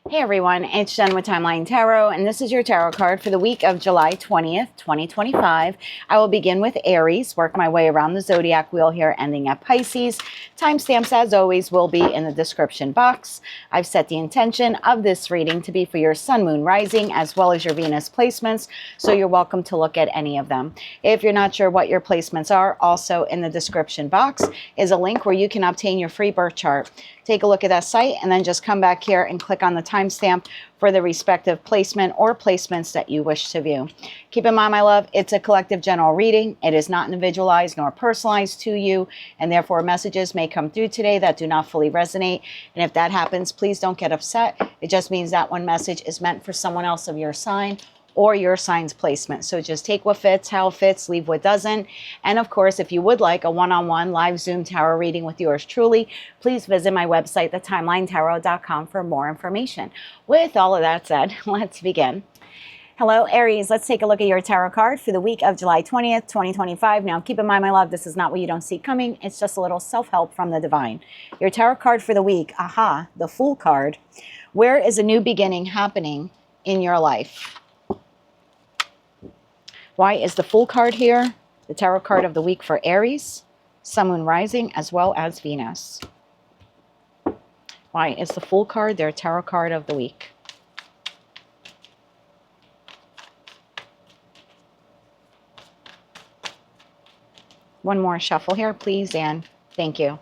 Hey everyone, it's Jen with Timeline Tarot, and this is your tarot card for the week of July 20th, 2025. I will begin with Aries, work my way around the zodiac wheel here, ending at Pisces. Timestamps, as always, will be in the description box. I've set the intention of this reading to be for your Sun, Moon, Rising, as well as your Venus placements, so you're welcome to look at any of them. If you're not sure what your placements are, also in the description box is a link where you can obtain your free birth chart. Take a look at that site and then just come back here and click on the timestamp for the respective placement or placements that you wish to view. Keep in mind, my love, it's a collective general reading. It is not individualized nor personalized to you, and therefore messages may come through today that do not fully resonate. And if that happens, please don't get upset. It just means that one message is meant for someone else of your sign or your sign's placement. So just take what fits, how it fits, leave what doesn't. And of course, if you would like a one-on-one live Zoom tarot reading with yours truly, please visit my website, thetimelinetarot.com, for more information. With all of that said, let's begin. Hello, Aries. Let's take a look at your tarot card for the week of July 20th, 2025. Now, keep in mind, my love, this is not what you don't see coming. It's just a little self-help from the divine. Your tarot card for the week, the Fool card. Where is a new beginning happening in your life? Why is the Fool card here? The tarot card of the week for Aries, Sun, Moon, Rising, as well as Venus. Why is the Fool card their tarot card of the week? One more shuffle here, please, and thank you.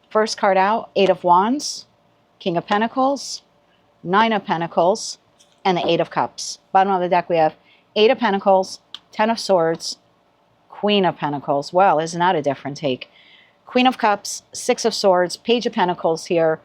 First card out, Eight of Wands, King of Pentacles, Nine of Pentacles, and the Eight of Cups. Bottom of the deck, we have Eight of Pentacles, Ten of Swords, Queen of Pentacles. Well, isn't that a different take? Queen of Cups, Six of Swords, Page of Pentacles here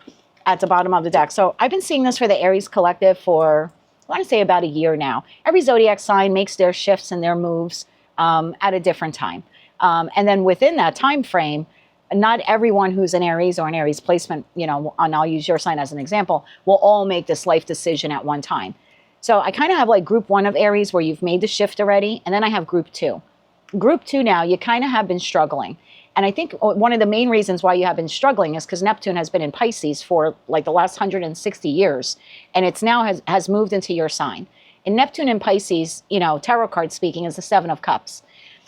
at the bottom of the deck. So I've been seeing this for the Aries collective for, I want to say, about a year now. Every zodiac sign makes their shifts and their moves at a different time. And then within that time frame, not everyone who's an Aries or an Aries placement, and I'll use your sign as an example, will all make this life decision at one time. So I kind of have like group one of Aries where you've made the shift already. And then I have group two. Group two now, you kind of have been struggling. And I think one of the main reasons why you have been struggling is because Neptune has been in Pisces for like the last 160 years. And it's now has moved into your sign. And Neptune in Pisces, tarot card speaking, is the Seven of Cups.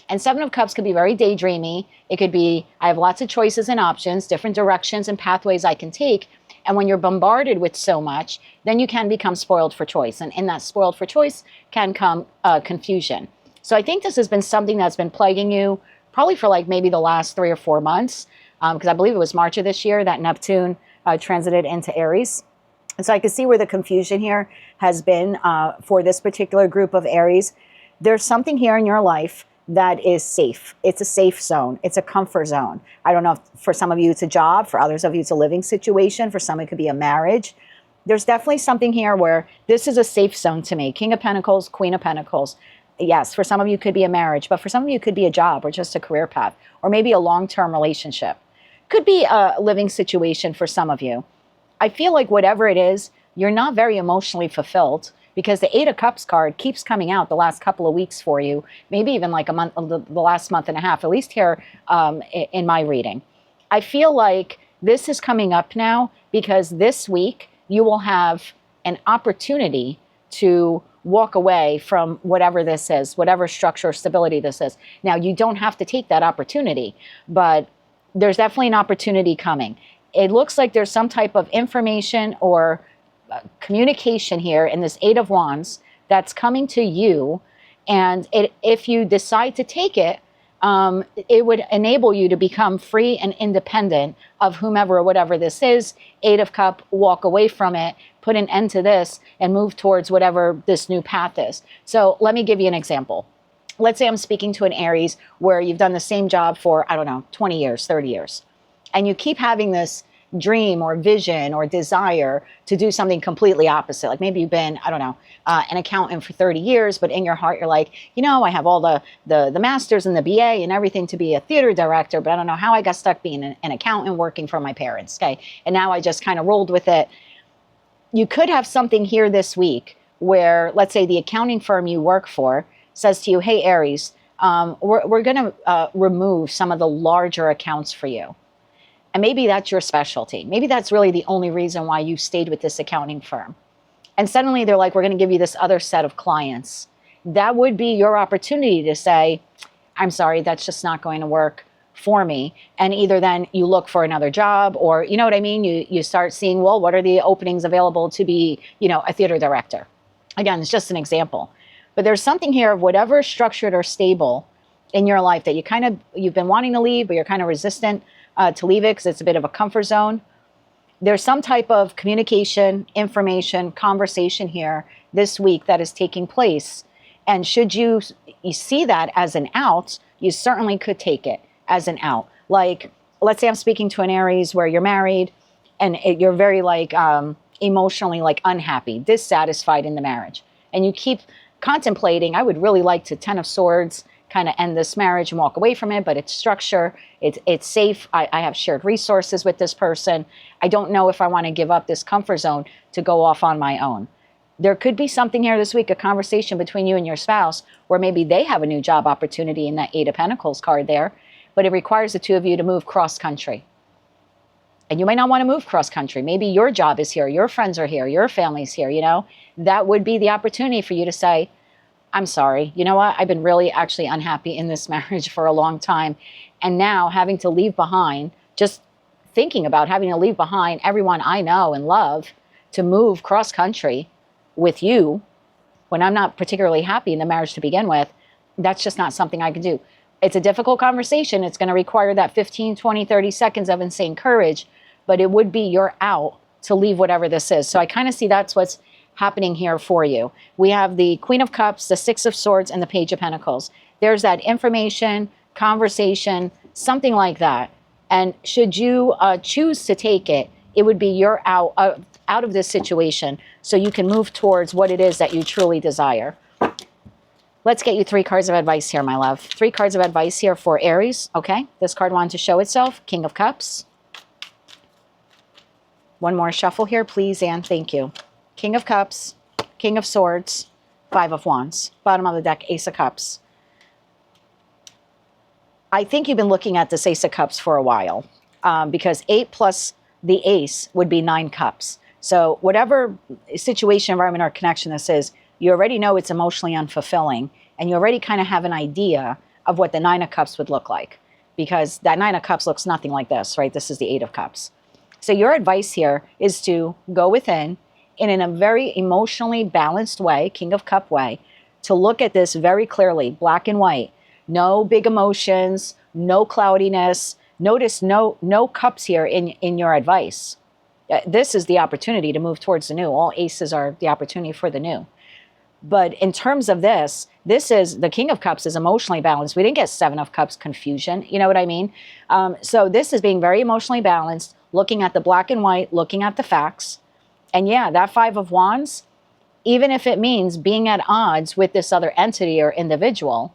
And Seven of Cups could be very daydreamy. It could be, I have lots of choices and options, different directions and pathways I can take. And when you're bombarded with so much, then you can become spoiled for choice. And in that spoiled for choice can come confusion. So I think this has been something that's been plaguing you probably for like maybe the last 3 or 4 months. Because I believe it was March of this year that Neptune transited into Aries. And so I can see where the confusion here has been for this particular group of Aries. There's something here in your life that is safe. It's a safe zone. It's a comfort zone. I don't know if for some of you it's a job, for others of you it's a living situation, for some it could be a marriage. There's definitely something here where this is a safe zone to me. King of Pentacles, Queen of Pentacles. Yes, for some of you it could be a marriage, but for some of you it could be a job or just a career path, or maybe a long-term relationship. Could be a living situation for some of you. I feel like whatever it is, you're not very emotionally fulfilled, because the Eight of Cups card keeps coming out the last couple of weeks for you, maybe even like a month, the last month and a half, at least here in my reading. I feel like this is coming up now because this week you will have an opportunity to walk away from whatever this is, whatever structure or stability this is. Now, you don't have to take that opportunity, but there's definitely an opportunity coming. It looks like there's some type of information or communication here in this Eight of Wands that's coming to you, and if you decide to take it, it would enable you to become free and independent of whomever or whatever this is. Eight of Cups, walk away from it, put an end to this, and move towards whatever this new path is. So let me give you an example. Let's say I'm speaking to an Aries where you've done the same job for, 20 years, 30 years, and you keep having this dream or vision or desire to do something completely opposite. Like maybe you've been, an accountant for 30 years, but in your heart you're like, I have all the masters and the BA and everything to be a theater director, but I don't know how I got stuck being an accountant working for my parents. Okay. And now I just kind of rolled with it. You could have something here this week where, let's say, the accounting firm you work for says to you, hey, Aries, we're going to remove some of the larger accounts for you. And maybe that's your specialty. Maybe that's really the only reason why you stayed with this accounting firm. And suddenly they're like, we're going to give you this other set of clients. That would be your opportunity to say, I'm sorry, that's just not going to work for me. And either then you look for another job, or, you know what I mean? You start seeing, well, what are the openings available to be, you know, a theater director? Again, it's just an example. But there's something here of whatever is structured or stable in your life that you've been wanting to leave, but you're kind of resistant to leave it because it's a bit of a comfort zone. There's some type of communication, information, conversation here this week that is taking place. And should you see that as an out, you certainly could take it as an out. Like, let's say I'm speaking to an Aries where you're married and you're very like emotionally like unhappy, dissatisfied in the marriage. And you keep contemplating, I would really like to 10 of Swords, kind of end this marriage and walk away from it, but it's structure, it's safe, I have shared resources with this person. I don't know if I want to give up this comfort zone to go off on my own. There could be something here this week, a conversation between you and your spouse, where maybe they have a new job opportunity in that Eight of Pentacles card there, but it requires the two of you to move cross country. And you might not want to move cross country. Maybe your job is here, your friends are here, your family's here, you know. That would be the opportunity for you to say, I'm sorry, you know what? I've been really actually unhappy in this marriage for a long time. And now having to leave behind, just thinking about having to leave behind everyone I know and love to move cross country with you when I'm not particularly happy in the marriage to begin with, that's just not something I can do. It's a difficult conversation. It's going to require that 15, 20, 30 seconds of insane courage, but it would be your out to leave whatever this is. So I kind of see that's what's happening here for you. We have the Queen of Cups, the Six of Swords, and the Page of Pentacles. There's that information, conversation, something like that. And should you choose to take it, it would be your out of this situation so you can move towards what it is that you truly desire. Let's get you 3 cards of advice here, my love. 3 cards of advice here for Aries. Okay, this card wanted to show itself. King of Cups. One more shuffle here, please, and thank you. King of Cups, King of Swords, 5 of Wands. Bottom of the deck, Ace of Cups. I think you've been looking at this Ace of Cups for a while because 8 plus the Ace would be 9 cups. So whatever situation, environment, or connection this is, you already know it's emotionally unfulfilling, and you already kind of have an idea of what the 9 of Cups would look like, because that 9 of Cups looks nothing like this, right? This is the 8 of Cups. So your advice here is to go within in a very emotionally balanced way, King of Cup way, to look at this very clearly, black and white. No big emotions, no cloudiness. Notice no cups here in your advice. This is the opportunity to move towards the new. All aces are the opportunity for the new. But in terms of this is the King of Cups is emotionally balanced. We didn't get 7 of Cups confusion. You know what I mean? So this is being very emotionally balanced, looking at the black and white, looking at the facts. And yeah, that 5 of Wands, even if it means being at odds with this other entity or individual,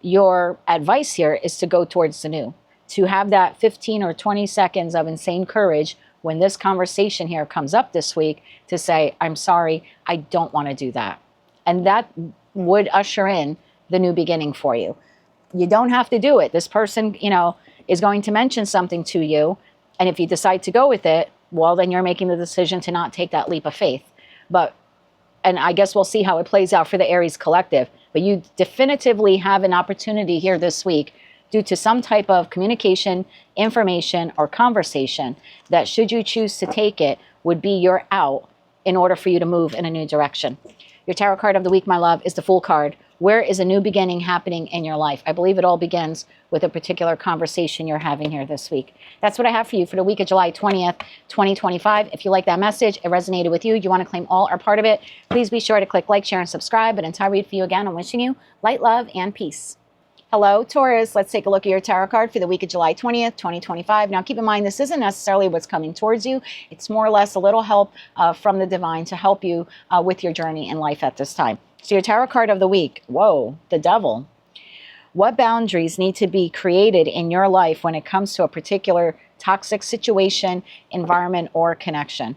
your advice here is to go towards the new. To have that 15 or 20 seconds of insane courage when this conversation here comes up this week to say, I'm sorry, I don't want to do that. And that would usher in the new beginning for you. You don't have to do it. This person, you know, is going to mention something to you. And if you decide to go with it, well, then you're making the decision to not take that leap of faith. And I guess we'll see how it plays out for the Aries collective. But you definitively have an opportunity here this week due to some type of communication, information, or conversation that, should you choose to take it, would be your out in order for you to move in a new direction. Your tarot card of the week, my love, is the Fool card. Where is a new beginning happening in your life? I believe it all begins with a particular conversation you're having here this week. That's what I have for you for the week of July 20th, 2025. If you like that message, it resonated with you, you want to claim all or part of it, please be sure to click like, share, and subscribe. But until I read for you again, I'm wishing you light, love, and peace. Hello, Taurus. Let's take a look at your tarot card for the week of July 20th, 2025. Now, keep in mind, this isn't necessarily what's coming towards you. It's more or less a little help from the divine to help you with your journey in life at this time. So your tarot card of the week, whoa, the Devil. What boundaries need to be created in your life when it comes to a particular toxic situation, environment, or connection?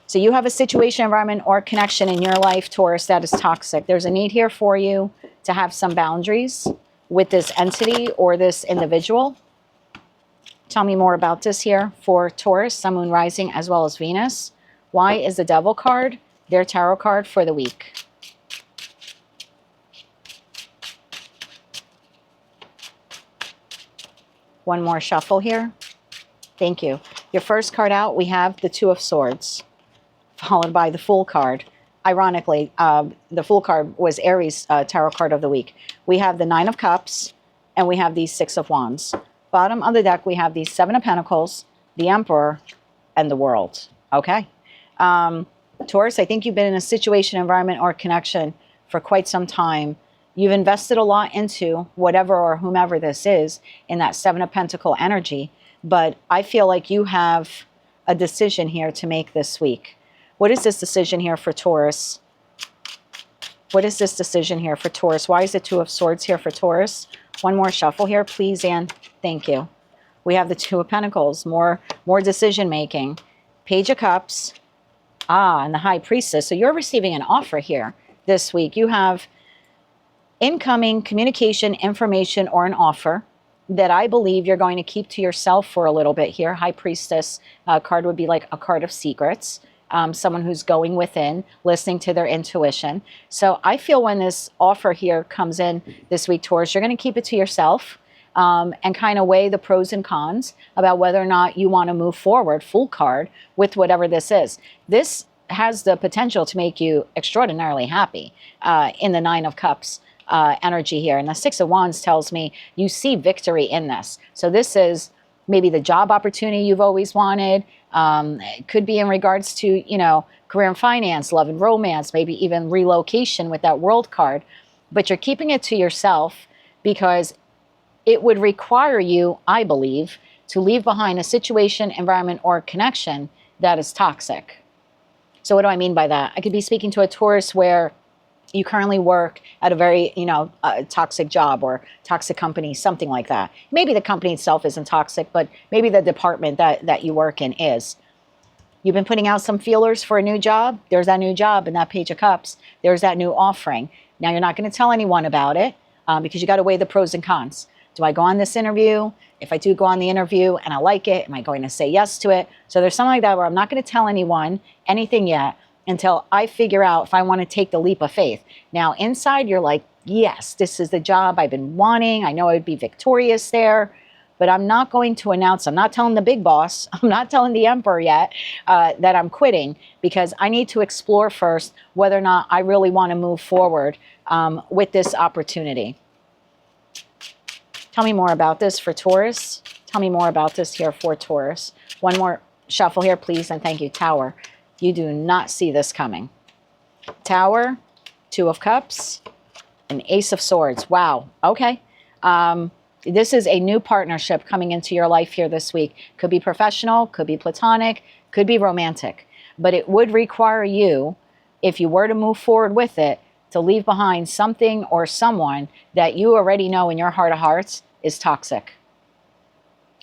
So you have a situation, environment, or connection in your life, Taurus, that is toxic. There's a need here for you to have some boundaries with this entity or this individual. Tell me more about this here for Taurus, Sun, Moon, Rising, as well as Venus. Why is the Devil card their tarot card for the week. One more shuffle here. Thank you. Your first card out, we have the Two of Swords, followed by the Fool card. Ironically, the Fool card was Aries' tarot card of the week. We have the Nine of Cups, and we have the Six of Wands. Bottom of the deck, we have the Seven of Pentacles, the Emperor, and the World. Okay. Taurus, I think you've been in a situation, environment, or connection for quite some time. You've invested a lot into whatever or whomever this is in that Seven of Pentacle energy. But I feel like you have a decision here to make this week. What is this decision here for Taurus? What is this decision here for Taurus? Why is the Two of Swords here for Taurus? One more shuffle here, please, and thank you. We have the Two of Pentacles, more decision making. Page of Cups, and the High Priestess. So you're receiving an offer here this week. You have incoming communication, information, or an offer that I believe you're going to keep to yourself for a little bit here. High Priestess card would be like a card of secrets. Someone who's going within, listening to their intuition. So I feel when this offer here comes in this week, Taurus, you're going to keep it to yourself and kind of weigh the pros and cons about whether or not you want to move forward, Fool card, with whatever this is. This has the potential to make you extraordinarily happy in the Nine of Cups energy here. And the Six of Wands tells me you see victory in this. So this is maybe the job opportunity you've always wanted. It could be in regards to, you know, career and finance, love and romance, maybe even relocation with that World card. But you're keeping it to yourself because it would require you, I believe, to leave behind a situation, environment, or connection that is toxic. So what do I mean by that? I could be speaking to a Taurus where you currently work at a very, toxic job or toxic company, something like that. Maybe the company itself isn't toxic, but maybe the department that you work in is. You've been putting out some feelers for a new job. There's that new job in that Page of Cups. There's that new offering. Now, you're not going to tell anyone about it because you got to weigh the pros and cons. Do I go on this interview? If I do go on the interview and I like it, am I going to say yes to it? So there's something like that where I'm not going to tell anyone anything yet until I figure out if I want to take the leap of faith. Now, inside, you're like, yes, this is the job I've been wanting. I know I would be victorious there, but I'm not going to announce. I'm not telling the big boss. I'm not telling the Emperor yet that I'm quitting because I need to explore first whether or not I really want to move forward with this opportunity. Tell me more about this for Taurus. Tell me more about this here for Taurus. One more shuffle here, please, and thank you. Tower. You do not see this coming. Tower, Two of Cups, and Ace of Swords. Wow. Okay. This is a new partnership coming into your life here this week. Could be professional, could be platonic, could be romantic. But it would require you, if you were to move forward with it, to leave behind something or someone that you already know in your heart of hearts is toxic.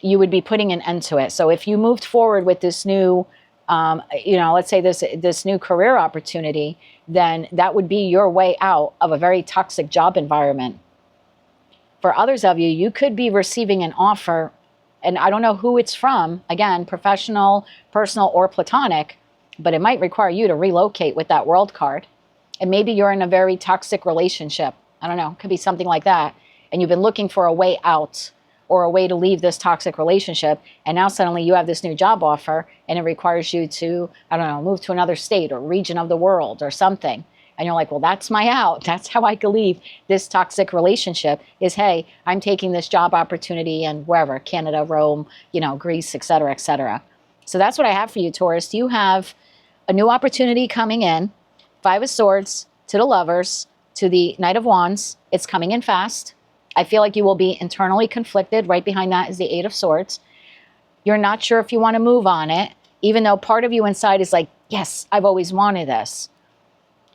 You would be putting an end to it. So if you moved forward with this new let's say this new career opportunity, then that would be your way out of a very toxic job environment. For others of you, you could be receiving an offer, and I don't know who it's from, again, professional, personal, or platonic, but it might require you to relocate with that World card. And maybe you're in a very toxic relationship. I don't know, it could be something like that. And you've been looking for a way out or a way to leave this toxic relationship. And now suddenly you have this new job offer and it requires you to, move to another state or region of the world or something. And you're like, well, that's my out. That's how I can leave this toxic relationship is, hey, I'm taking this job opportunity and wherever, Canada, Rome, Greece, et cetera, et cetera. So that's what I have for you, Taurus. You have a new opportunity coming in. Five of Swords to the Lovers, to the Knight of Wands. It's coming in fast. I feel like you will be internally conflicted. Right behind that is the Eight of Swords. You're not sure if you want to move on it, even though part of you inside is like, yes, I've always wanted this.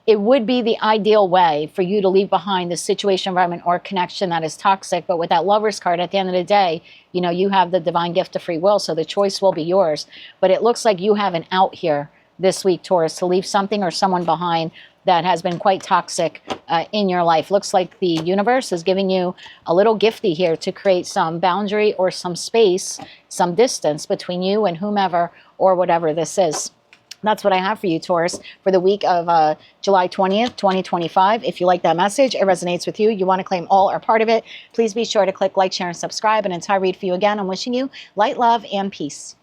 It would be the ideal way for you to leave behind the situation, environment, or connection that is toxic. But with that Lovers card, at the end of the day, you have the divine gift of free will, so the choice will be yours. But it looks like you have an out here this week, Taurus, to leave something or someone behind that has been quite toxic in your life. Looks like the universe is giving you a little gifty here to create some boundary or some space, some distance between you and whomever or whatever this is. That's what I have for you, Taurus, for the week of July 20th, 2025. If you like that message, it resonates with you, you want to claim all or part of it, please be sure to click like, share, and subscribe. And until I read for you again, I'm wishing you light, love, and peace.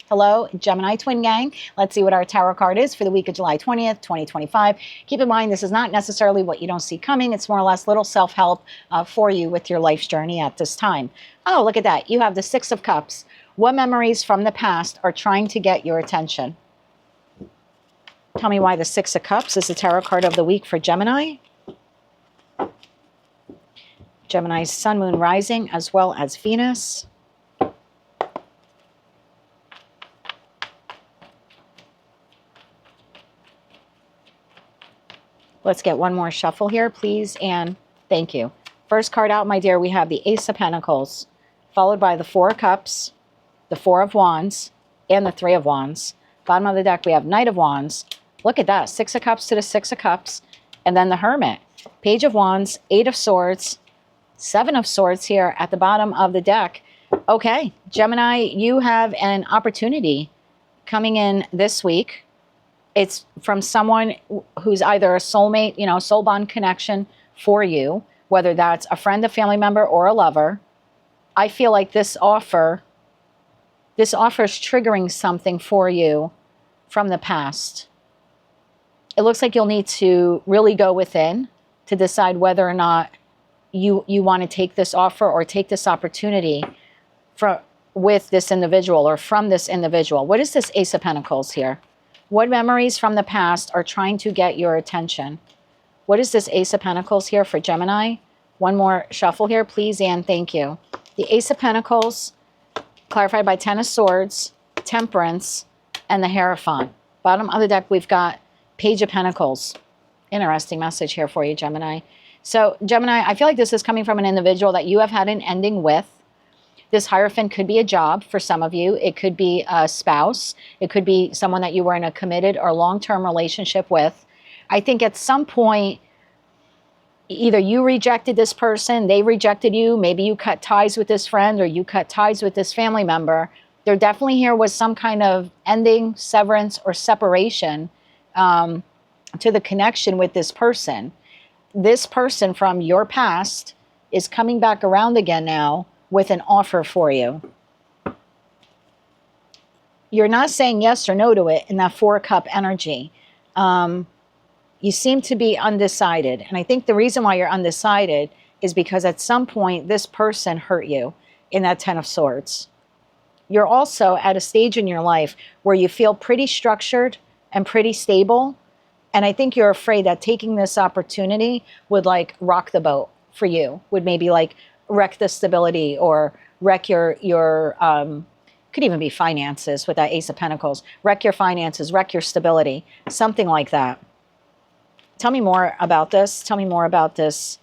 Hello, Gemini Twin Gang. Let's see what our tarot card is for the week of July 20th, 2025. Keep in mind, this is not necessarily what you don't see coming. It's more or less little self-help for you with your life's journey at this time. Oh, look at that. You have the Six of Cups. What memories from the past are trying to get your attention? Tell me why the Six of Cups is the tarot card of the week for Gemini. Gemini's Sun, Moon, Rising, as well as Venus. Let's get one more shuffle here, please, and thank you. First card out, my dear, we have the Ace of Pentacles, followed by the Four of Cups, the Four of Wands, and the Three of Wands. Bottom of the deck, we have Knight of Wands. Look at that, Six of Cups to the Six of Cups, and then the Hermit. Page of Wands, Eight of Swords, Seven of Swords here at the bottom of the deck. Okay, Gemini, you have an opportunity coming in this week. It's from someone who's either a soulmate, you know, soul bond connection for you, whether that's a friend, a family member, or a lover. I feel like this offer is triggering something for you from the past. It looks like you'll need to really go within to decide whether or not you want to take this offer or take this opportunity with this individual or from this individual. What is this Ace of Pentacles here? What memories from the past are trying to get your attention? What is this Ace of Pentacles here for Gemini? One more shuffle here, please, and thank you. The Ace of Pentacles, clarified by Ten of Swords, Temperance, and the Hierophant. Bottom of the deck, we've got Page of Pentacles. Interesting message here for you, Gemini. So, Gemini, I feel like this is coming from an individual that you have had an ending with. This Hierophant could be a job for some of you. It could be a spouse. It could be someone that you were in a committed or long-term relationship with. I think at some point, either you rejected this person, they rejected you, maybe you cut ties with this friend or you cut ties with this family member. There definitely here was some kind of ending, severance, or separation to the connection with this person. This person from your past is coming back around again now with an offer for you. You're not saying yes or no to it in that Four-Cup energy. You seem to be undecided. And I think the reason why you're undecided is because at some point this person hurt you in that Ten of Swords. You're also at a stage in your life where you feel pretty structured and pretty stable. And I think you're afraid that taking this opportunity would like rock the boat for you, would maybe like wreck the stability or wreck your could even be finances with that Ace of Pentacles. Wreck your finances, wreck your stability, something like that. Tell me more about this. Tell me more about this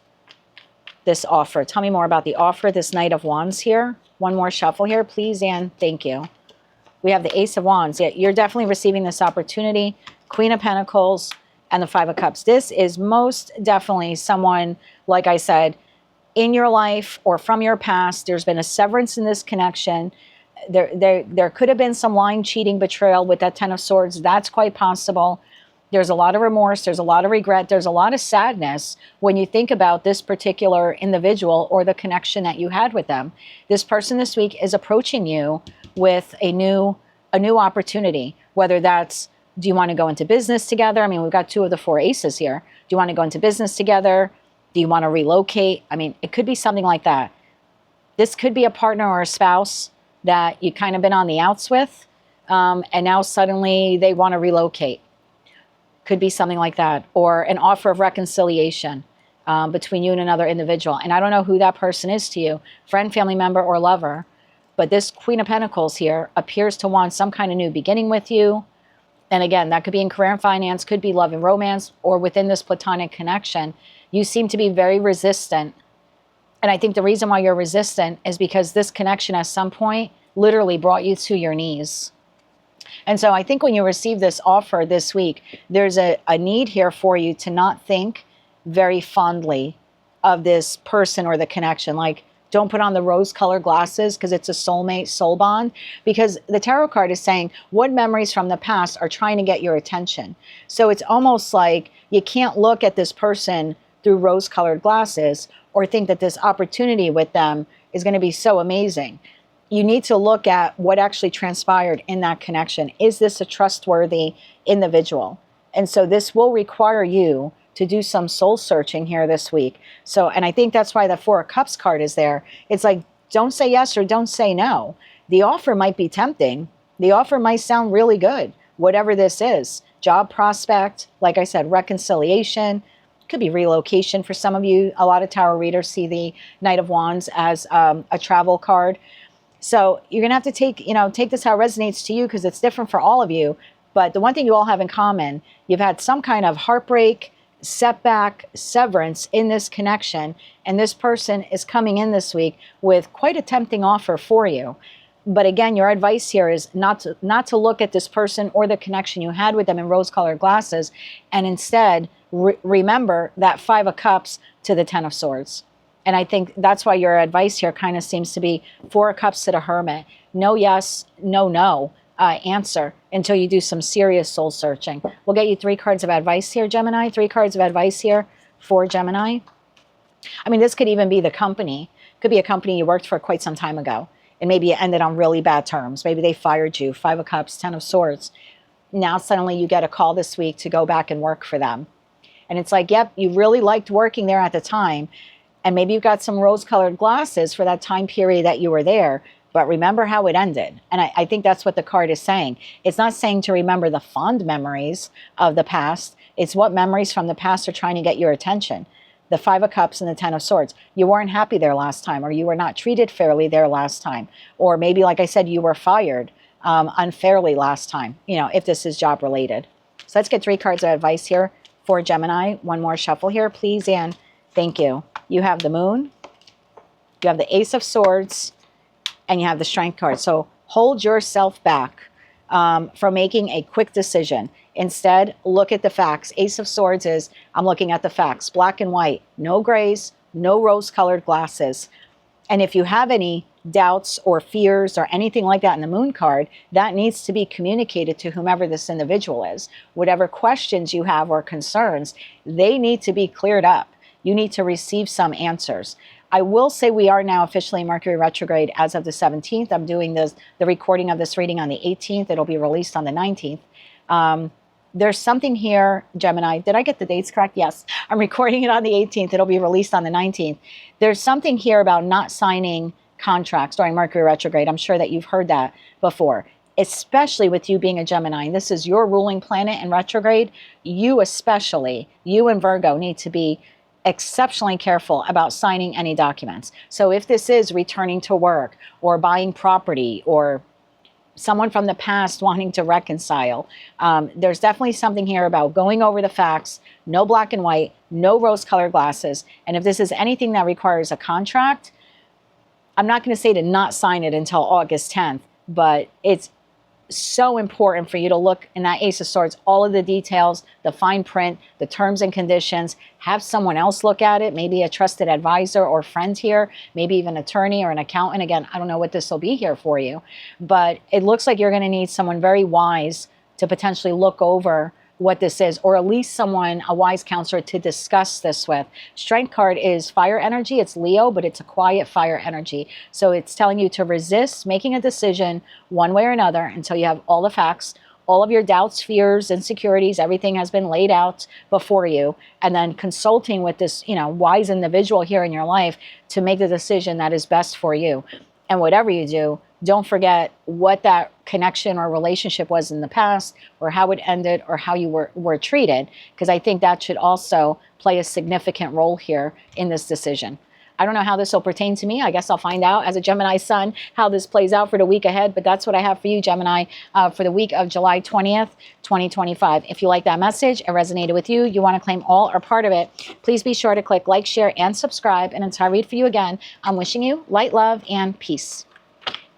offer. Tell me more about the offer, this Knight of Wands here. One more shuffle here, please, and thank you. We have the Ace of Wands. Yeah, you're definitely receiving this opportunity. Queen of Pentacles and the Five of Cups. This is most definitely someone, like I said, in your life or from your past. There's been a severance in this connection. There could have been some lying, cheating, betrayal with that Ten of Swords. That's quite possible. There's a lot of remorse. There's a lot of regret. There's a lot of sadness when you think about this particular individual or the connection that you had with them. This person this week is approaching you with a new opportunity, whether that's, do you want to go into business together? I mean, we've got two of the four aces here. Do you want to go into business together? Do you want to relocate? I mean, it could be something like that. This could be a partner or a spouse that you kind of been on the outs with, and now suddenly they want to relocate. Could be something like that. Or an offer of reconciliation between you and another individual. And I don't know who that person is to you, friend, family member, or lover. But this Queen of Pentacles here appears to want some kind of new beginning with you. And again, that could be in career and finance, could be love and romance, or within this platonic connection. You seem to be very resistant. And I think the reason why you're resistant is because this connection at some point literally brought you to your knees. And so I think when you receive this offer this week, there's a need here for you to not think very fondly of this person or the connection. Like, Don't put on the rose-colored glasses because it's a soulmate, soul bond. Because the tarot card is saying what memories from the past are trying to get your attention. So it's almost like you can't look at this person through rose-colored glasses or think that this opportunity with them is going to be so amazing. You need to look at what actually transpired in that connection. Is this a trustworthy individual? And so this will require you to do some soul searching here this week. So, and I think that's why the Four of Cups card is there. It's like, don't say yes or don't say no. The offer might be tempting. The offer might sound really good, whatever this is. Job prospect, like I said, reconciliation, could be relocation for some of you. A lot of tarot readers see the Knight of Wands as a travel card. So you're going to have to take this how it resonates to you because it's different for all of you. But the one thing you all have in common, you've had some kind of heartbreak, setback, severance in this connection, and this person is coming in this week with quite a tempting offer for you. But again, your advice here is not to look at this person or the connection you had with them in rose-colored glasses, and instead remember that Five of Cups to the Ten of Swords. And I think that's why your advice here kind of seems to be Four of Cups to the Hermit. No yes, no answer until you do some serious soul searching. We'll get you 3 cards of advice here, Gemini. 3 cards of advice here for Gemini. I mean, this could even be the company. Could be a company you worked for quite some time ago, and maybe it ended on really bad terms. Maybe they fired you. 5 of Cups, 10 of Swords. Now suddenly you get a call this week to go back and work for them. And it's like, yep, you really liked working there at the time. And maybe you've got some rose-colored glasses for that time period that you were there. But remember how it ended. And I think that's what the card is saying. It's not saying to remember the fond memories of the past. It's what memories from the past are trying to get your attention. The 5 of Cups and the 10 of Swords. You weren't happy there last time, or you were not treated fairly there last time. Or maybe, like I said, you were fired unfairly last time, if this is job related. So let's get 3 cards of advice here for Gemini. One more shuffle here, please, and thank you. You have the Moon. You have the Ace of Swords. And you have the Strength card. So hold yourself back from making a quick decision. Instead, look at the facts. Ace of Swords is, I'm looking at the facts. Black and white. No grays, no rose-colored glasses. And if you have any doubts or fears or anything like that in the Moon card, that needs to be communicated to whomever this individual is. Whatever questions you have or concerns, they need to be cleared up. You need to receive some answers. I will say we are now officially Mercury retrograde as of the 17th. I'm doing the recording of this reading on the 18th. It'll be released on the 19th. There's something here, Gemini. Did I get the dates correct? Yes. I'm recording it on the 18th. It'll be released on the 19th. There's something here about not signing contracts during Mercury retrograde. I'm sure that you've heard that before, especially with you being a Gemini. This is your ruling planet in retrograde. You especially, you and Virgo need to be exceptionally careful about signing any documents. So if this is returning to work or buying property or someone from the past wanting to reconcile, there's definitely something here about going over the facts, no black and white, no rose-colored glasses. And if this is anything that requires a contract, I'm not going to say to not sign it until August 10th, but it's so important for you to look in that Ace of Swords, all of the details, the fine print, the terms and conditions. Have someone else look at it, maybe a trusted advisor or friend here, maybe even an attorney or an accountant. Again, I don't know what this will be here for you, but it looks like you're going to need someone very wise to potentially look over what this is, or at least someone, a wise counselor, to discuss this with. Strength card is fire energy. It's Leo, but it's a quiet fire energy. So it's telling you to resist making a decision one way or another until you have all the facts, all of your doubts, fears, insecurities, everything has been laid out before you, and then consulting with this, wise individual here in your life to make the decision that is best for you. And whatever you do, don't forget what that connection or relationship was in the past, or how it ended, or how you were treated, because I think that should also play a significant role here in this decision. I don't know how this will pertain to me. I guess I'll find out as a Gemini sun how this plays out for the week ahead, but that's what I have for you, Gemini, for the week of July 20th, 2025. If you like that message, it resonated with you, you want to claim all or part of it, please be sure to click like, share, and subscribe. And until I read for you again, I'm wishing you light, love, and peace.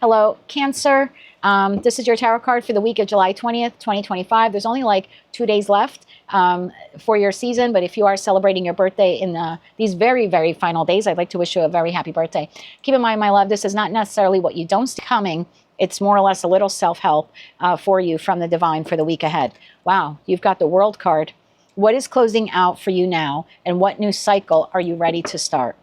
Hello, Cancer. This is your tarot card for the week of July 20th, 2025. There's only like 2 days left for your season, but if you are celebrating your birthday in these very, very final days, I'd like to wish you a very happy birthday. Keep in mind, my love, this is not necessarily what you don't see coming. It's more or less a little self-help for you from the divine for the week ahead. Wow, you've got the World card. What is closing out for you now, and what new cycle are you ready to start?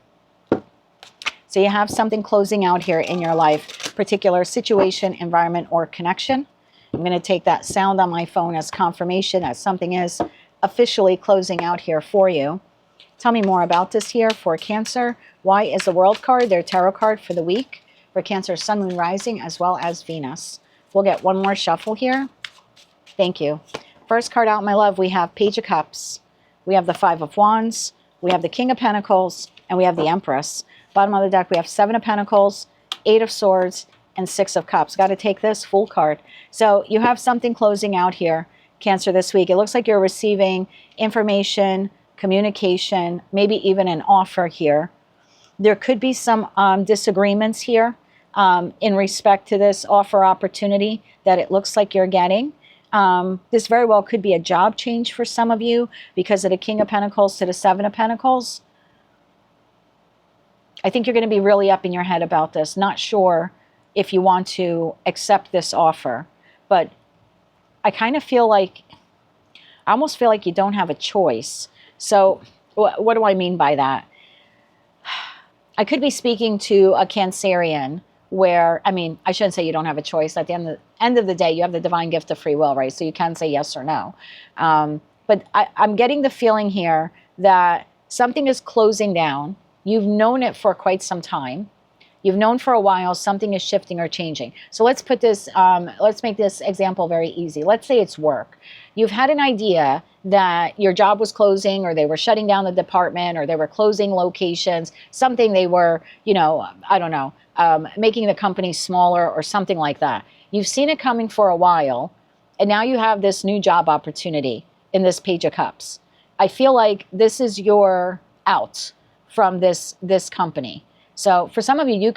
So you have something closing out here in your life, particular situation, environment, or connection. I'm going to take that sound on my phone as confirmation that something is officially closing out here for you. Tell me more about this here for Cancer. Why is the World card their tarot card for the week? For Cancer, Sun, Moon, Rising, as well as Venus. We'll get one more shuffle here. Thank you. First card out, my love, we have Page of Cups. We have the Five of Wands. We have the King of Pentacles. And we have the Empress. Bottom of the deck, we have Seven of Pentacles, Eight of Swords, and Six of Cups. Got to take this full card. So you have something closing out here, Cancer, this week. It looks like you're receiving information, communication, maybe even an offer here. There could be some disagreements here in respect to this offer opportunity that it looks like you're getting. This very well could be a job change for some of you because of the King of Pentacles to the Seven of Pentacles. I think you're going to be really up in your head about this. Not sure if you want to accept this offer, but I kind of feel like, I almost feel like you don't have a choice. So what do I mean by that? I could be speaking to a Cancerian where, I mean, I shouldn't say you don't have a choice. At the end of the day, you have the divine gift of free will, right? So you can say yes or no. But I'm getting the feeling here that something is closing down. You've known it for quite some time. You've known for a while something is shifting or changing. So let's put this, let's make this example very easy. Let's say it's work. You've had an idea that your job was closing, or they were shutting down the department, or they were closing locations, something they were, you know, I don't know, making the company smaller or something like that. You've seen it coming for a while, and now you have this new job opportunity in this Page of Cups. I feel like this is your out from this company. So for some of you, you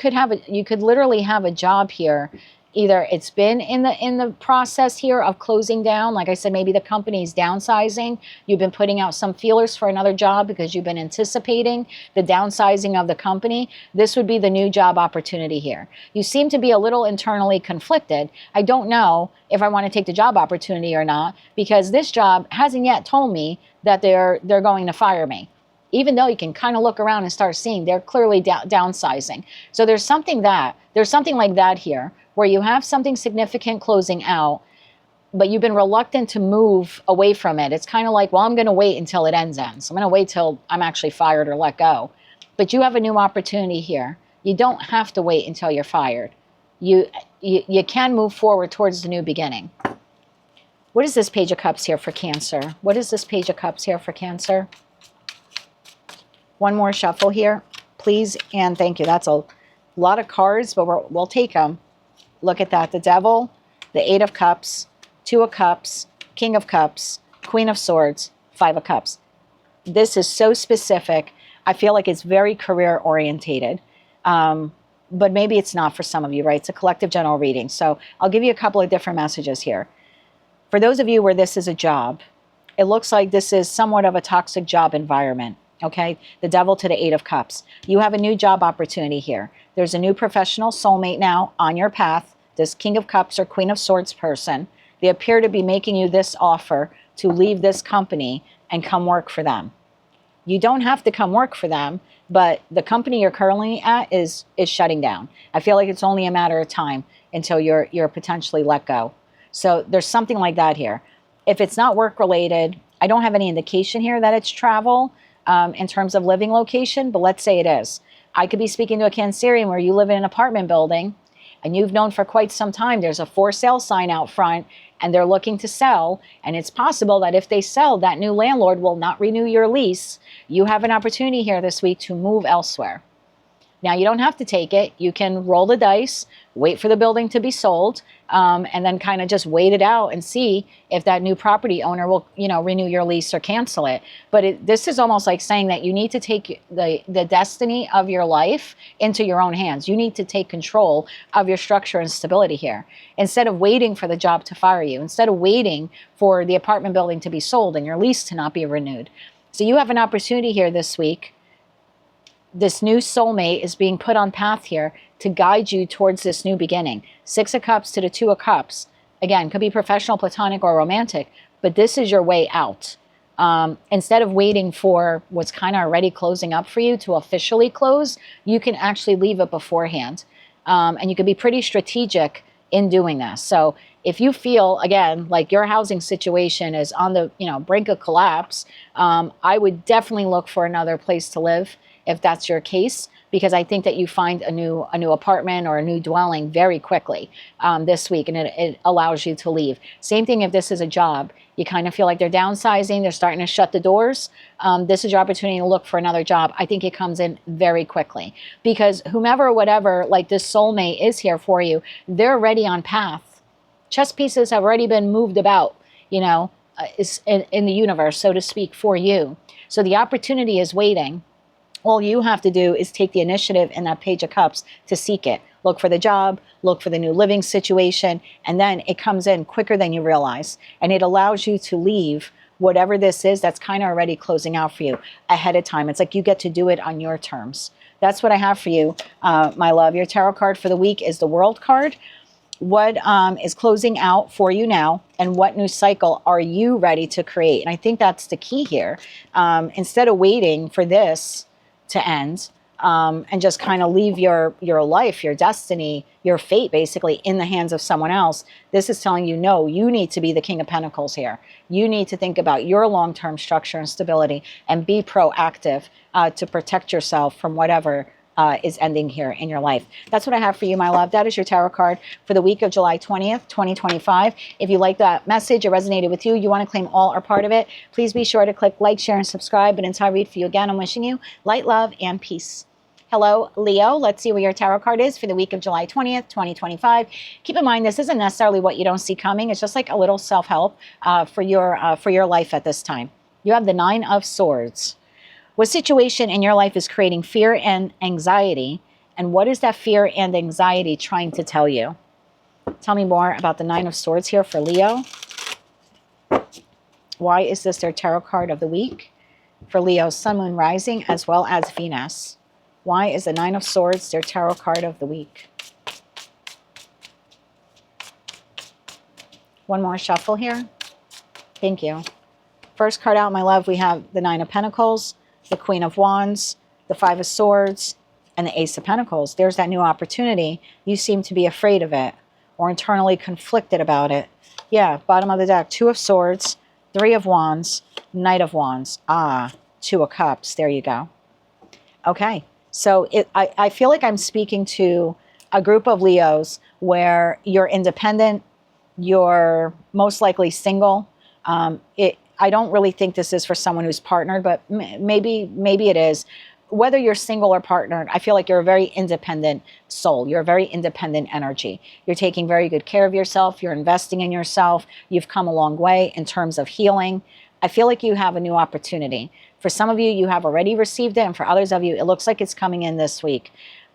could literally have a job here. Either it's been in the process here of closing down. Like I said, maybe the company's downsizing. You've been putting out some feelers for another job because you've been anticipating the downsizing of the company. This would be the new job opportunity here. You seem to be a little internally conflicted. I don't know if I want to take the job opportunity or not, because this job hasn't yet told me that they're going to fire me. Even though you can kind of look around and start seeing they're clearly downsizing. So there's something like that here, where you have something significant closing out, but you've been reluctant to move away from it. It's kind of like, well, I'm going to wait until it ends. I'm going to wait till I'm actually fired or let go. But you have a new opportunity here. You don't have to wait until you're fired. You can move forward towards the new beginning. What is this Page of Cups here for Cancer? What is this Page of Cups here for Cancer? One more shuffle here, please, and thank you. That's a lot of cards, but we'll take them. Look at that. The Devil, the Eight of Cups, Two of Cups, King of Cups, Queen of Swords, Five of Cups. This is so specific. I feel like it's very career-orientated, but maybe it's not for some of you, right? It's a collective general reading. So I'll give you a couple of different messages here. For those of you where this is a job, it looks like this is somewhat of a toxic job environment. Okay, the Devil to the Eight of Cups. You have a new job opportunity here. There's a new professional soulmate now on your path, this King of Cups or Queen of Swords person. They appear to be making you this offer to leave this company and come work for them. You don't have to come work for them, but the company you're currently at is shutting down. I feel like it's only a matter of time until you're potentially let go. So there's something like that here. If it's not work related, I don't have any indication here that it's travel. In terms of living location, but let's say it is. I could be speaking to a Cancerian where you live in an apartment building and you've known for quite some time there's a for sale sign out front and they're looking to sell, and it's possible that if they sell, that new landlord will not renew your lease. You have an opportunity here this week to move elsewhere. Now, you don't have to take it. You can roll the dice, wait for the building to be sold, and then kind of just wait it out and see if that new property owner will, renew your lease or cancel it. But this is almost like saying that you need to take the destiny of your life into your own hands. You need to take control of your structure and stability here. Instead of waiting for the job to fire you, instead of waiting for the apartment building to be sold and your lease to not be renewed. So you have an opportunity here this week. This new soulmate is being put on path here to guide you towards this new beginning. 6 of Cups to the 2 of Cups. Again, could be professional, platonic, or romantic, but this is your way out. Instead of waiting for what's kind of already closing up for you to officially close, you can actually leave it beforehand. And you can be pretty strategic in doing this. So if you feel, again, like your housing situation is on the brink of collapse, I would definitely look for another place to live if that's your case, because I think that you find a new apartment or a new dwelling very quickly this week, and it allows you to leave. Same thing if this is a job. You kind of feel like they're downsizing, they're starting to shut the doors. This is your opportunity to look for another job. I think it comes in very quickly, because whomever or whatever, like this soulmate is here for you, they're already on path. Chess pieces have already been moved about, is in the universe, so to speak, for you. So the opportunity is waiting. All you have to do is take the initiative in that Page of Cups to seek it. Look for the job, look for the new living situation, and then it comes in quicker than you realize. And it allows you to leave whatever this is that's kind of already closing out for you ahead of time. It's like you get to do it on your terms. That's what I have for you, my love. Your tarot card for the week is the World card. What is closing out for you now, and what new cycle are you ready to create? And I think that's the key here. Instead of waiting for this to end and just kind of leave your life, your destiny, your fate basically in the hands of someone else, this is telling you, no, you need to be the King of Pentacles here. You need to think about your long-term structure and stability and be proactive to protect yourself from whatever is ending here in your life. That's what I have for you, my love. That is your tarot card for the week of July 20th, 2025. If you like that message, it resonated with you, you want to claim all or part of it, please be sure to click like, share, and subscribe. And until I read for you again, I'm wishing you light, love, and peace. Hello, Leo. Let's see what your tarot card is for the week of July 20th, 2025. Keep in mind, this isn't necessarily what you don't see coming. It's just like a little self-help for your life at this time. You have the 9 of Swords. What situation in your life is creating fear and anxiety? And what is that fear and anxiety trying to tell you? Tell me more about the 9 of Swords here for Leo. Why is this their tarot card of the week? For Leo, Sun, Moon, Rising, as well as Venus. Why is the 9 of Swords their tarot card of the week? One more shuffle here. Thank you. First card out, my love, we have the 9 of Pentacles, the Queen of Wands, the 5 of Swords, and the Ace of Pentacles. There's that new opportunity. You seem to be afraid of it or internally conflicted about it. Yeah, bottom of the deck, 2 of Swords, 3 of Wands, Knight of Wands. 2 of Cups. There you go. Okay, so I feel like I'm speaking to a group of Leos where you're independent, you're most likely single. I don't really think this is for someone who's partnered, but maybe it is. Whether you're single or partnered, I feel like you're a very independent soul. You're a very independent energy. You're taking very good care of yourself. You're investing in yourself. You've come a long way in terms of healing. I feel like you have a new opportunity. For some of you, you have already received it. And for others of you, it looks like it's coming in this week.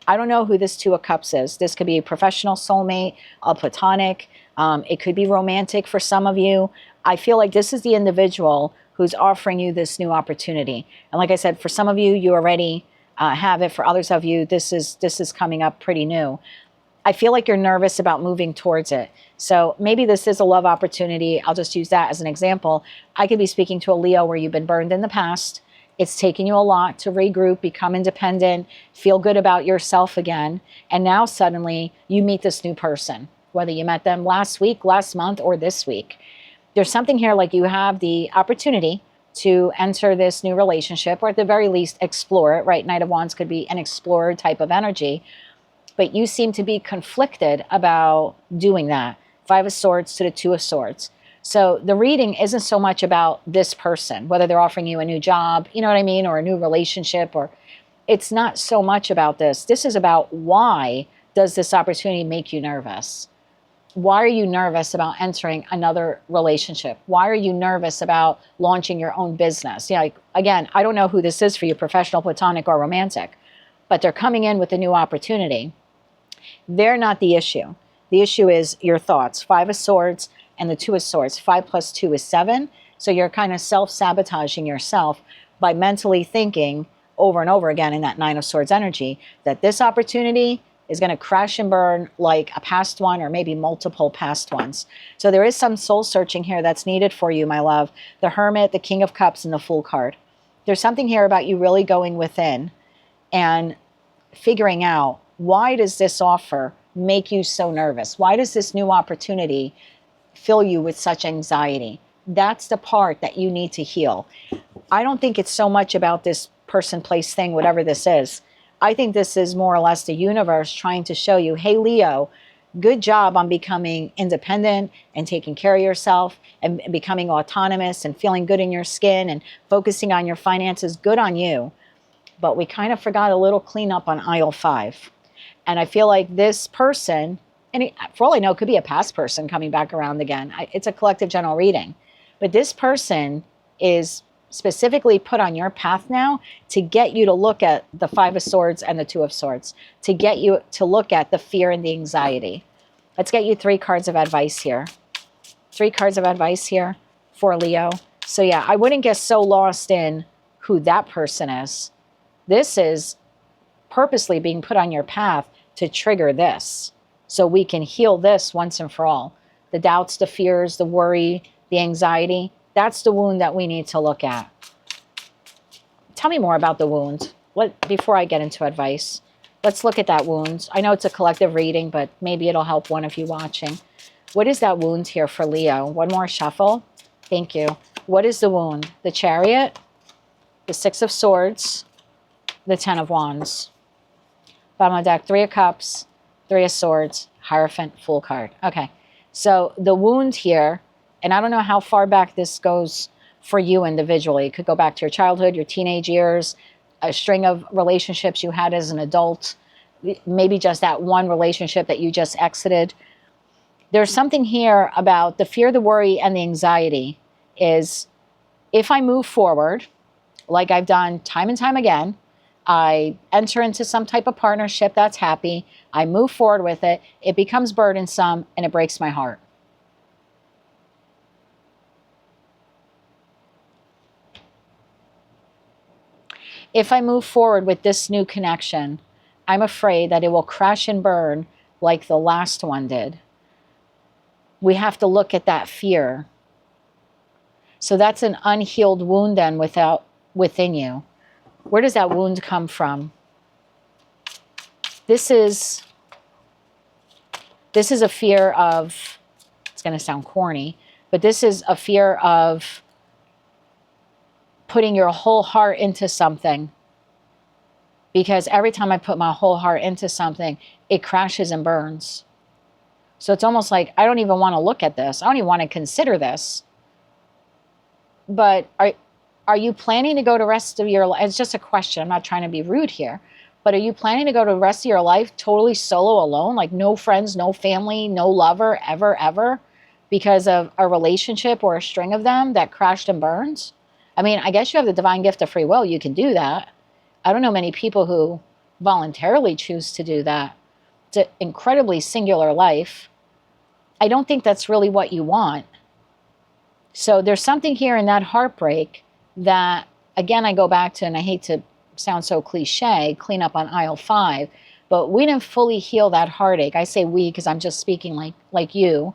I don't know who this 2 of Cups is. This could be a professional soulmate, a platonic. It could be romantic for some of you. I feel like this is the individual who's offering you this new opportunity. And like I said, for some of you, you already have it. For others of you, this is coming up pretty new. I feel like you're nervous about moving towards it. So maybe this is a love opportunity. I'll just use that as an example. I could be speaking to a Leo where you've been burned in the past. It's taken you a lot to regroup, become independent, feel good about yourself again. And now suddenly you meet this new person, whether you met them last week, last month, or this week. There's something here like you have the opportunity to enter this new relationship, or at the very least explore it, right? Knight of Wands could be an explorer type of energy, but you seem to be conflicted about doing that. 5 of Swords to the 2 of Swords. So the reading isn't so much about this person, whether they're offering you a new job, you know what I mean, or a new relationship, or it's not so much about this. This is about, why does this opportunity make you nervous? Why are you nervous about entering another relationship? Why are you nervous about launching your own business? Yeah, like, again, I don't know who this is for you, professional, platonic, or romantic, but they're coming in with a new opportunity. They're not the issue. The issue is your thoughts. 5 of Swords and the 2 of Swords. 5 plus 2 is 7. So you're kind of self-sabotaging yourself by mentally thinking over and over again in that 9 of Swords energy that this opportunity is going to crash and burn like a past one, or maybe multiple past ones. So there is some soul searching here that's needed for you, my love. The Hermit, the King of Cups, and the Fool card. There's something here about you really going within and figuring out, why does this offer make you so nervous? Why does this new opportunity fill you with such anxiety? That's the part that you need to heal. I don't think it's so much about this person, place, thing, whatever this is. I think this is more or less the universe trying to show you, hey, Leo, good job on becoming independent and taking care of yourself and becoming autonomous and feeling good in your skin and focusing on your finances. Good on you. But we kind of forgot a little cleanup on aisle 5. And I feel like this person, and for all I know, it could be a past person coming back around again. It's a collective general reading. But this person is specifically put on your path now to get you to look at the 5 of Swords and the 2 of Swords, to get you to look at the fear and the anxiety. Let's get you 3 cards of advice here. 3 cards of advice here for Leo. So yeah, I wouldn't get so lost in who that person is. This is purposely being put on your path to trigger this, so we can heal this once and for all. The doubts, the fears, the worry, the anxiety, that's the wound that we need to look at. Tell me more about the wound. Before I get into advice, let's look at that wound. I know it's a collective reading, but maybe it'll help one of you watching. What is that wound here for Leo? One more shuffle. Thank you. What is the wound? The Chariot, the 6 of Swords, the 10 of Wands. Bottom of the deck, 3 of Cups, 3 of Swords, Hierophant, Fool card. Okay, so the wound here, and I don't know how far back this goes for you individually. It could go back to your childhood, your teenage years, a string of relationships you had as an adult, maybe just that one relationship that you just exited. There's something here about the fear, the worry, and the anxiety is, if I move forward, like I've done time and time again, I enter into some type of partnership that's happy, I move forward with it, it becomes burdensome, and it breaks my heart. If I move forward with this new connection, I'm afraid that it will crash and burn like the last one did. We have to look at that fear. So that's an unhealed wound then within you. Where does that wound come from? This is a fear of, it's going to sound corny, but this is a fear of putting your whole heart into something. Because every time I put my whole heart into something, it crashes and burns. So it's almost like, I don't even want to look at this. I don't even want to consider this. But are you planning to go the rest of your life? It's just a question. I'm not trying to be rude here. But are you planning to go the rest of your life totally solo, alone? Like no friends, no family, no lover, ever, because of a relationship or a string of them that crashed and burned? I mean, I guess you have the divine gift of free will. You can do that. I don't know many people who voluntarily choose to do that. It's an incredibly singular life. I don't think that's really what you want. So there's something here in that heartbreak that, again, I go back to, and I hate to sound so cliche, clean up on aisle 5, but we didn't fully heal that heartache. I say we because I'm just speaking like you.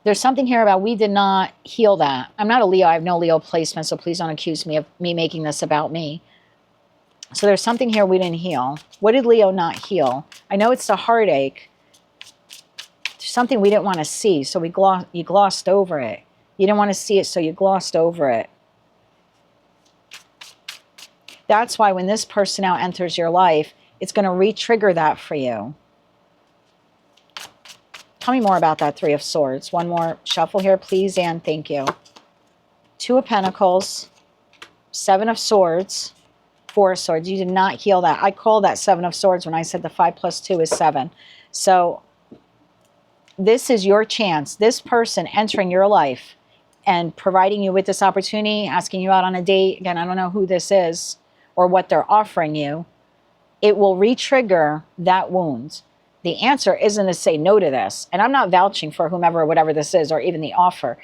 There's something here about we did not heal that. I'm not a Leo. I have no Leo placement, so please don't accuse me of me making this about me. So there's something here we didn't heal. What did Leo not heal? I know it's the heartache. There's something we didn't want to see, so you glossed over it. You didn't want to see it, so you glossed over it. That's why when this person now enters your life, it's going to re-trigger that for you. Tell me more about that 3 of Swords. One more shuffle here, please, and thank you. 2 of Pentacles, 7 of Swords, Four of Swords. You did not heal that. I call that Seven of Swords when I said the 5 plus 2 is 7. So this is your chance. This person entering your life and providing you with this opportunity, asking you out on a date. Again, I don't know who this is or what they're offering you. It will re-trigger that wound. The answer isn't to say no to this. And I'm not vouching for whomever or whatever this is or even the offer.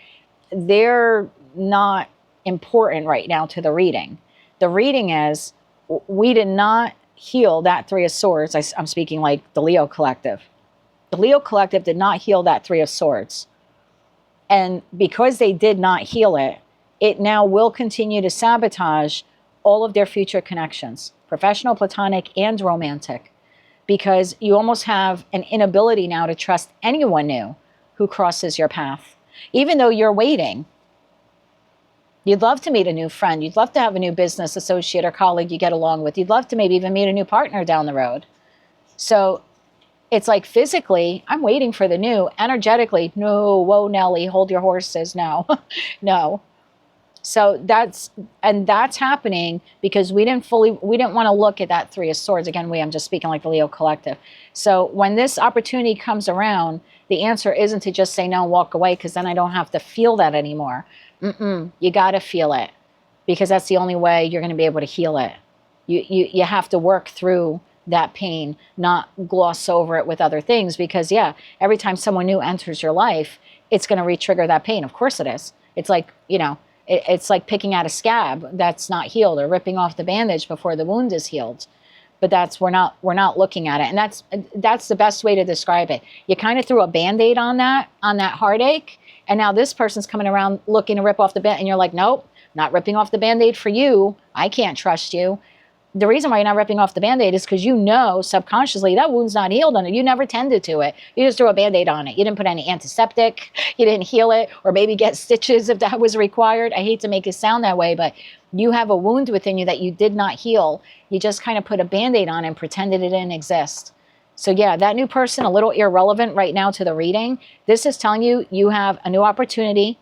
They're not important right now to the reading. The reading is, we did not heal that 3 of Swords. I'm speaking like the Leo collective. The Leo collective did not heal that 3 of Swords. And because they did not heal it, it now will continue to sabotage all of their future connections, professional, platonic, and romantic, because you almost have an inability now to trust anyone new who crosses your path. Even though you're waiting, you'd love to meet a new friend. You'd love to have a new business associate or colleague you get along with. You'd love to maybe even meet a new partner down the road. So it's like physically, I'm waiting for the new. Energetically, no, whoa, Nelly, hold your horses. No, no. So that's happening because we didn't want to look at that 3 of Swords. Again, I'm just speaking like the Leo collective. So when this opportunity comes around, the answer isn't to just say no and walk away, because then I don't have to feel that anymore. You got to feel it, because that's the only way you're going to be able to heal it. You have to work through that pain, not gloss over it with other things, because yeah, every time someone new enters your life, it's going to re-trigger that pain. Of course it is. It's like, it's like picking out a scab that's not healed, or ripping off the bandage before the wound is healed. But we're not looking at it. And that's the best way to describe it. You kind of threw a Band-Aid on that heartache. And now this person's coming around looking to rip off the Band-Aid. And you're like, nope, not ripping off the Band-Aid for you. I can't trust you. The reason why you're not ripping off the Band-Aid is because you know subconsciously that wound's not healed on it. You never tended to it. You just threw a Band-Aid on it. You didn't put any antiseptic. You didn't heal it, or maybe get stitches if that was required. I hate to make it sound that way, but you have a wound within you that you did not heal. You just kind of put a Band-Aid on it and pretended it didn't exist. So yeah, that new person, a little irrelevant right now to the reading. This is telling you you have a new opportunity.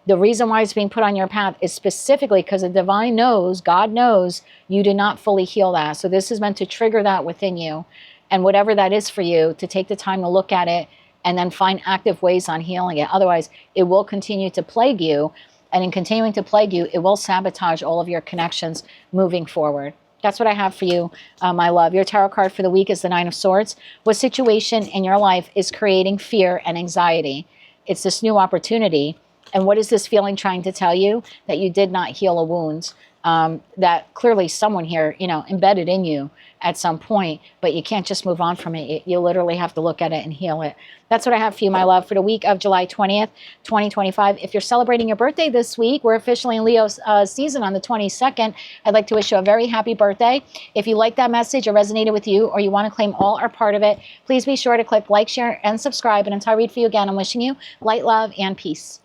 The reason why it's being put on your path is specifically because the divine knows, God knows, you did not fully heal that. So this is meant to trigger that within you. And whatever that is for you, to take the time to look at it and then find active ways on healing it. Otherwise, it will continue to plague you. And in continuing to plague you, it will sabotage all of your connections moving forward. That's what I have for you, my love. Your tarot card for the week is the 9 of Swords. What situation in your life is creating fear and anxiety? It's this new opportunity. And what is this feeling trying to tell you? That you did not heal a wound. That clearly someone here, embedded in you at some point, but you can't just move on from it. You literally have to look at it and heal it. That's what I have for you, my love, for the week of July 20th, 2025. If you're celebrating your birthday this week, we're officially in Leo's season on the 22nd. I'd like to wish you a very happy birthday. If you like that message or resonated with you, or you want to claim all or part of it, please be sure to click like, share, and subscribe. And until I read for you again, I'm wishing you light, love, and peace.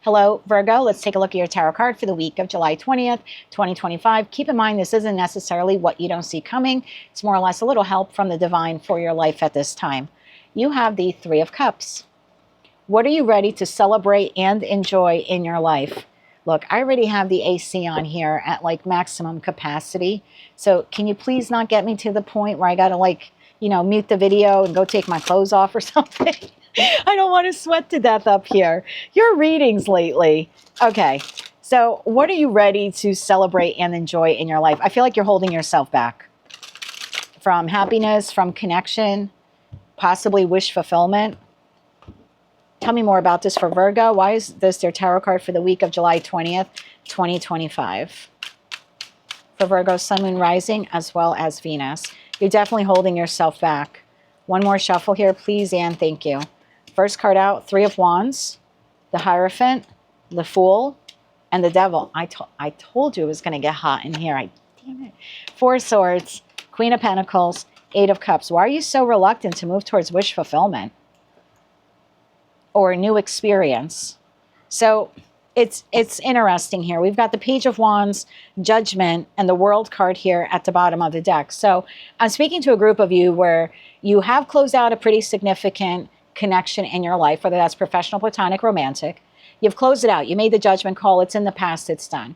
Hello, Virgo. Let's take a look at your tarot card for the week of July 20th, 2025. Keep in mind, this isn't necessarily what you don't see coming. It's more or less a little help from the divine for your life at this time. You have the 3 of Cups. What are you ready to celebrate and enjoy in your life? Look, I already have the AC on here at like maximum capacity. So can you please not get me to the point where I got to mute the video and go take my clothes off or something? I don't want to sweat to death up here. Your readings lately. Okay, so what are you ready to celebrate and enjoy in your life? I feel like you're holding yourself back from happiness, from connection, possibly wish fulfillment. Tell me more about this for Virgo. Why is this their tarot card for the week of July 20th, 2025? For Virgo, Sun, Moon, Rising, as well as Venus. You're definitely holding yourself back. One more shuffle here, please, and thank you. First card out, 3 of Wands, the Hierophant, the Fool, and the Devil. I told you it was going to get hot in here. Damn it. 4 of Swords, Queen of Pentacles, 8 of Cups. Why are you so reluctant to move towards wish fulfillment or a new experience? So it's interesting here. We've got the Page of Wands, Judgment, and the World card here at the bottom of the deck. So I'm speaking to a group of you where you have closed out a pretty significant connection in your life, whether that's professional, platonic, romantic. You've closed it out. You made the judgment call. It's in the past. It's done.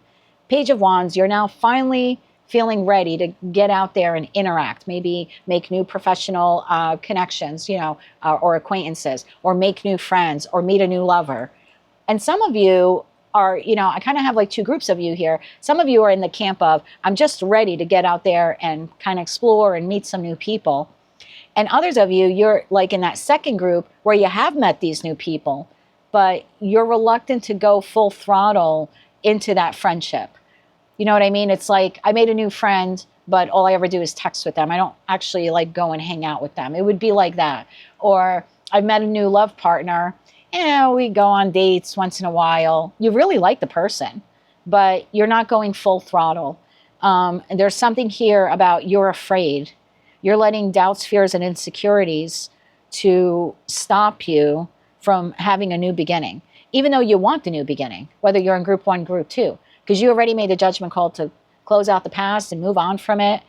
Page of Wands, you're now finally feeling ready to get out there and interact, maybe make new professional connections, you know, or acquaintances, or make new friends, or meet a new lover. And some of you are, you know, I kind of have like two groups of you here. Some of you are in the camp of, I'm just ready to get out there and kind of explore and meet some new people. And others of you, you're like in that second group where you have met these new people, but you're reluctant to go full throttle into that friendship. You know what I mean? It's like, I made a new friend, but all I ever do is text with them. I don't actually like go and hang out with them. It would be like that. Or I've met a new love partner. You know, we go on dates once in a while. You really like the person, but you're not going full throttle. And there's something here about you're afraid. You're letting doubts, fears, and insecurities to stop you from having a new beginning, even though you want the new beginning, whether you're in group 1, group 2. Because you already made the judgment call to close out the past and move on from it.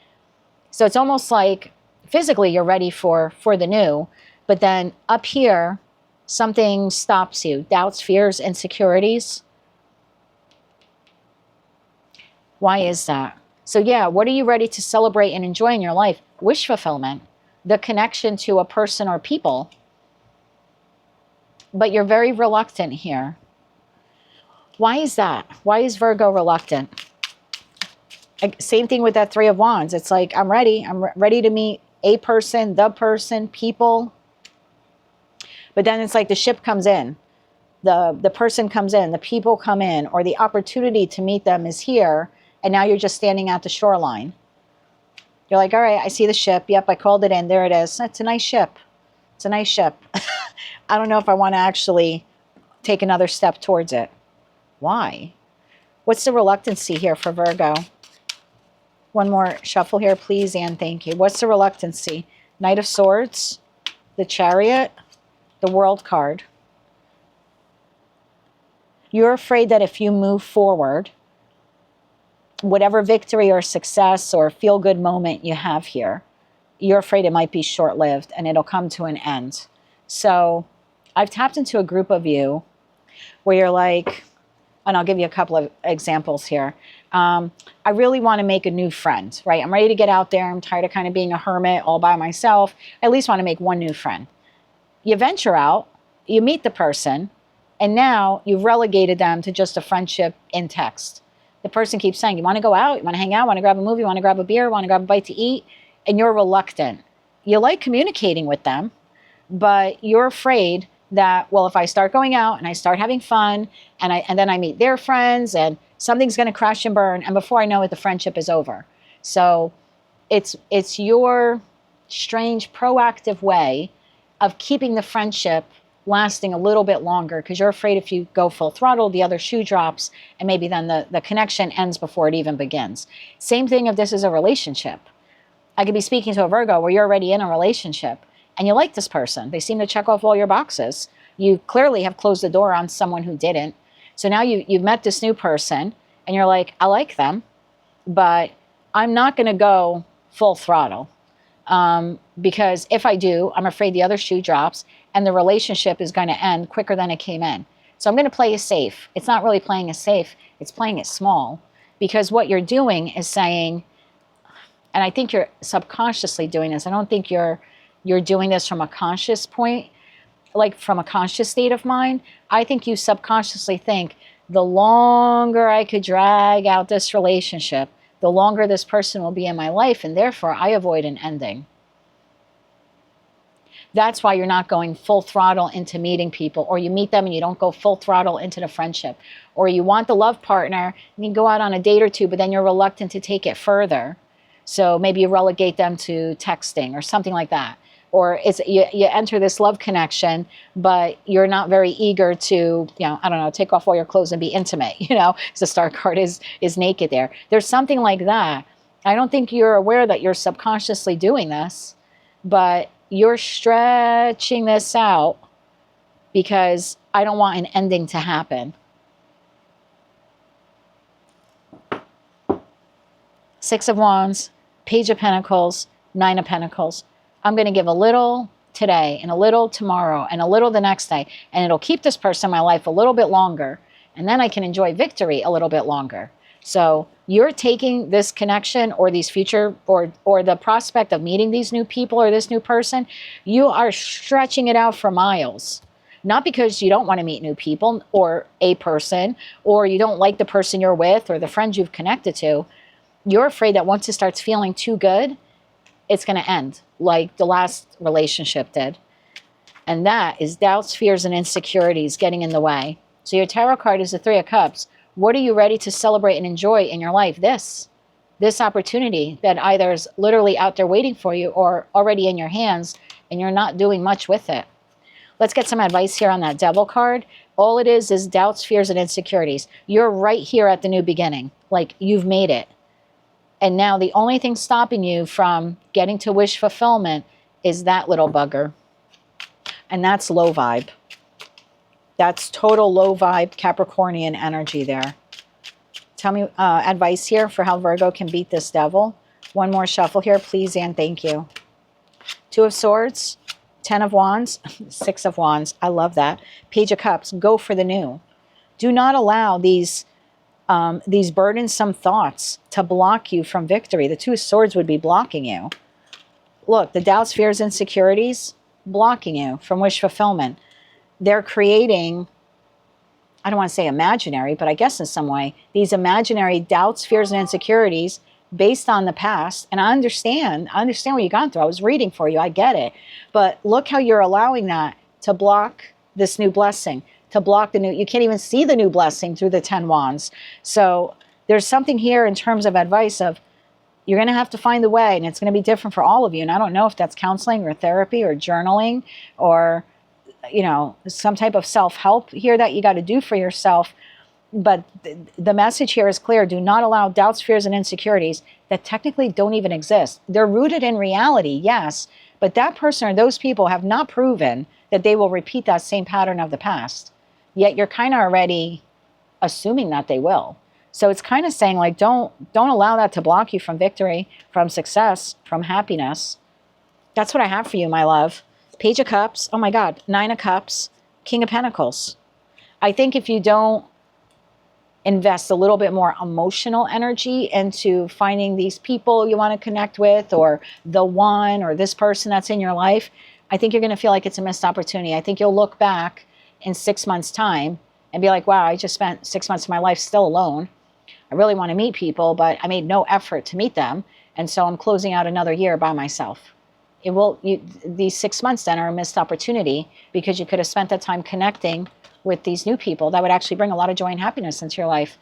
So it's almost like physically you're ready for the new, but then up here, something stops you. Doubts, fears, insecurities. Why is that? So yeah, what are you ready to celebrate and enjoy in your life? Wish fulfillment, the connection to a person or people. But you're very reluctant here. Why is that? Why is Virgo reluctant? Same thing with that 3 of Wands. It's like, I'm ready. I'm ready to meet a person, the person, people. But then it's like the ship comes in. The person comes in. The people come in. Or the opportunity to meet them is here. And now you're just standing at the shoreline. You're like, all right, I see the ship. Yep, I called it in. There it is. It's a nice ship. It's a nice ship. I don't know if I want to actually take another step towards it. Why? What's the reluctancy here for Virgo? One more shuffle here, please, and thank you. What's the reluctancy? Knight of Swords, the Chariot, the World card. You're afraid that if you move forward, whatever victory or success or feel-good moment you have here, you're afraid it might be short-lived and it'll come to an end. So I've tapped into a group of you where you're like, and I'll give you a couple of examples here. I really want to make a new friend, right? I'm ready to get out there. I'm tired of kind of being a hermit all by myself. I at least want to make one new friend. You venture out, you meet the person, and now you've relegated them to just a friendship in text. The person keeps saying, you want to go out? You want to hang out? Want to grab a movie? Want to grab a beer? Want to grab a bite to eat? And you're reluctant. You like communicating with them, but you're afraid that, well, if I start going out and I start having fun and then I meet their friends and something's going to crash and burn, and before I know it, the friendship is over. So it's your strange proactive way of keeping the friendship lasting a little bit longer, because you're afraid if you go full throttle, the other shoe drops and maybe then the connection ends before it even begins. Same thing if this is a relationship. I could be speaking to a Virgo where you're already in a relationship and you like this person. They seem to check off all your boxes. You clearly have closed the door on someone who didn't. So now you've met this new person and you're like, I like them, but I'm not going to go full throttle. Because if I do, I'm afraid the other shoe drops and the relationship is going to end quicker than it came in. So I'm going to play it safe. It's not really playing it safe. It's playing it small, because what you're doing is saying, and I think you're subconsciously doing this. I don't think you're doing this from a conscious point, like from a conscious state of mind. I think you subconsciously think, the longer I could drag out this relationship, the longer this person will be in my life, and therefore I avoid an ending. That's why you're not going full throttle into meeting people, or you meet them and you don't go full throttle into the friendship, or you want the love partner and you go out on a date or two, but then you're reluctant to take it further. So maybe you relegate them to texting or something like that. Or you enter this love connection, but you're not very eager to, I don't know, take off all your clothes and be intimate, because the star card is naked there. There's something like that. I don't think you're aware that you're subconsciously doing this, but you're stretching this out because I don't want an ending to happen. Six of Wands, Page of Pentacles, Nine of Pentacles. I'm going to give a little today and a little tomorrow and a little the next day, and it'll keep this person in my life a little bit longer, and then I can enjoy victory a little bit longer. So you're taking this connection or these future or the prospect of meeting these new people or this new person, you are stretching it out for miles. Not because you don't want to meet new people or a person, or you don't like the person you're with or the friends you've connected to. You're afraid that once it starts feeling too good, it's going to end like the last relationship did. And that is doubts, fears, and insecurities getting in the way. So your tarot card is the Three of Cups. What are you ready to celebrate and enjoy in your life? This opportunity that either is literally out there waiting for you or already in your hands and you're not doing much with it. Let's get some advice here on that Devil card. All it is doubts, fears, and insecurities. You're right here at the new beginning. Like you've made it. And now the only thing stopping you from getting to wish fulfillment is that little bugger. And that's low vibe. That's total low vibe Capricornian energy there. Tell me advice here for how Virgo can beat this devil. One more shuffle here, please, and thank you. Two of Swords, 10 of Wands, 6 of Wands. I love that. Page of Cups, go for the new. Do not allow these burdensome thoughts to block you from victory. The Two of Swords would be blocking you. Look, the doubts, fears, insecurities, blocking you from wish fulfillment. They're creating, I don't want to say imaginary, but I guess in some way, these imaginary doubts, fears, and insecurities based on the past. And I understand what you've gone through. I was reading for you. I get it. But look how you're allowing that to block this new blessing, to block the new, you can't even see the new blessing through the 10 Wands. So there's something here in terms of advice of, you're going to have to find the way, and it's going to be different for all of you. And I don't know if that's counseling or therapy or journaling or, you know, some type of self-help here that you got to do for yourself. But the message here is clear. Do not allow doubts, fears, and insecurities that technically don't even exist. They're rooted in reality, yes, but that person or those people have not proven that they will repeat that same pattern of the past. Yet you're kind of already assuming that they will. So it's kind of saying, like, don't allow that to block you from victory, from success, from happiness. That's what I have for you, my love. Page of Cups. Oh my God. 9 of Cups. King of Pentacles. I think if you don't invest a little bit more emotional energy into finding these people you want to connect with, or the one, or this person that's in your life, I think you're going to feel like it's a missed opportunity. I think you'll look back in 6 months' time and be like, wow, I just spent 6 months of my life still alone. I really want to meet people, but I made no effort to meet them. And so I'm closing out another year by myself. These 6 months then are a missed opportunity because you could have spent that time connecting with these new people that would actually bring a lot of joy and happiness into your life.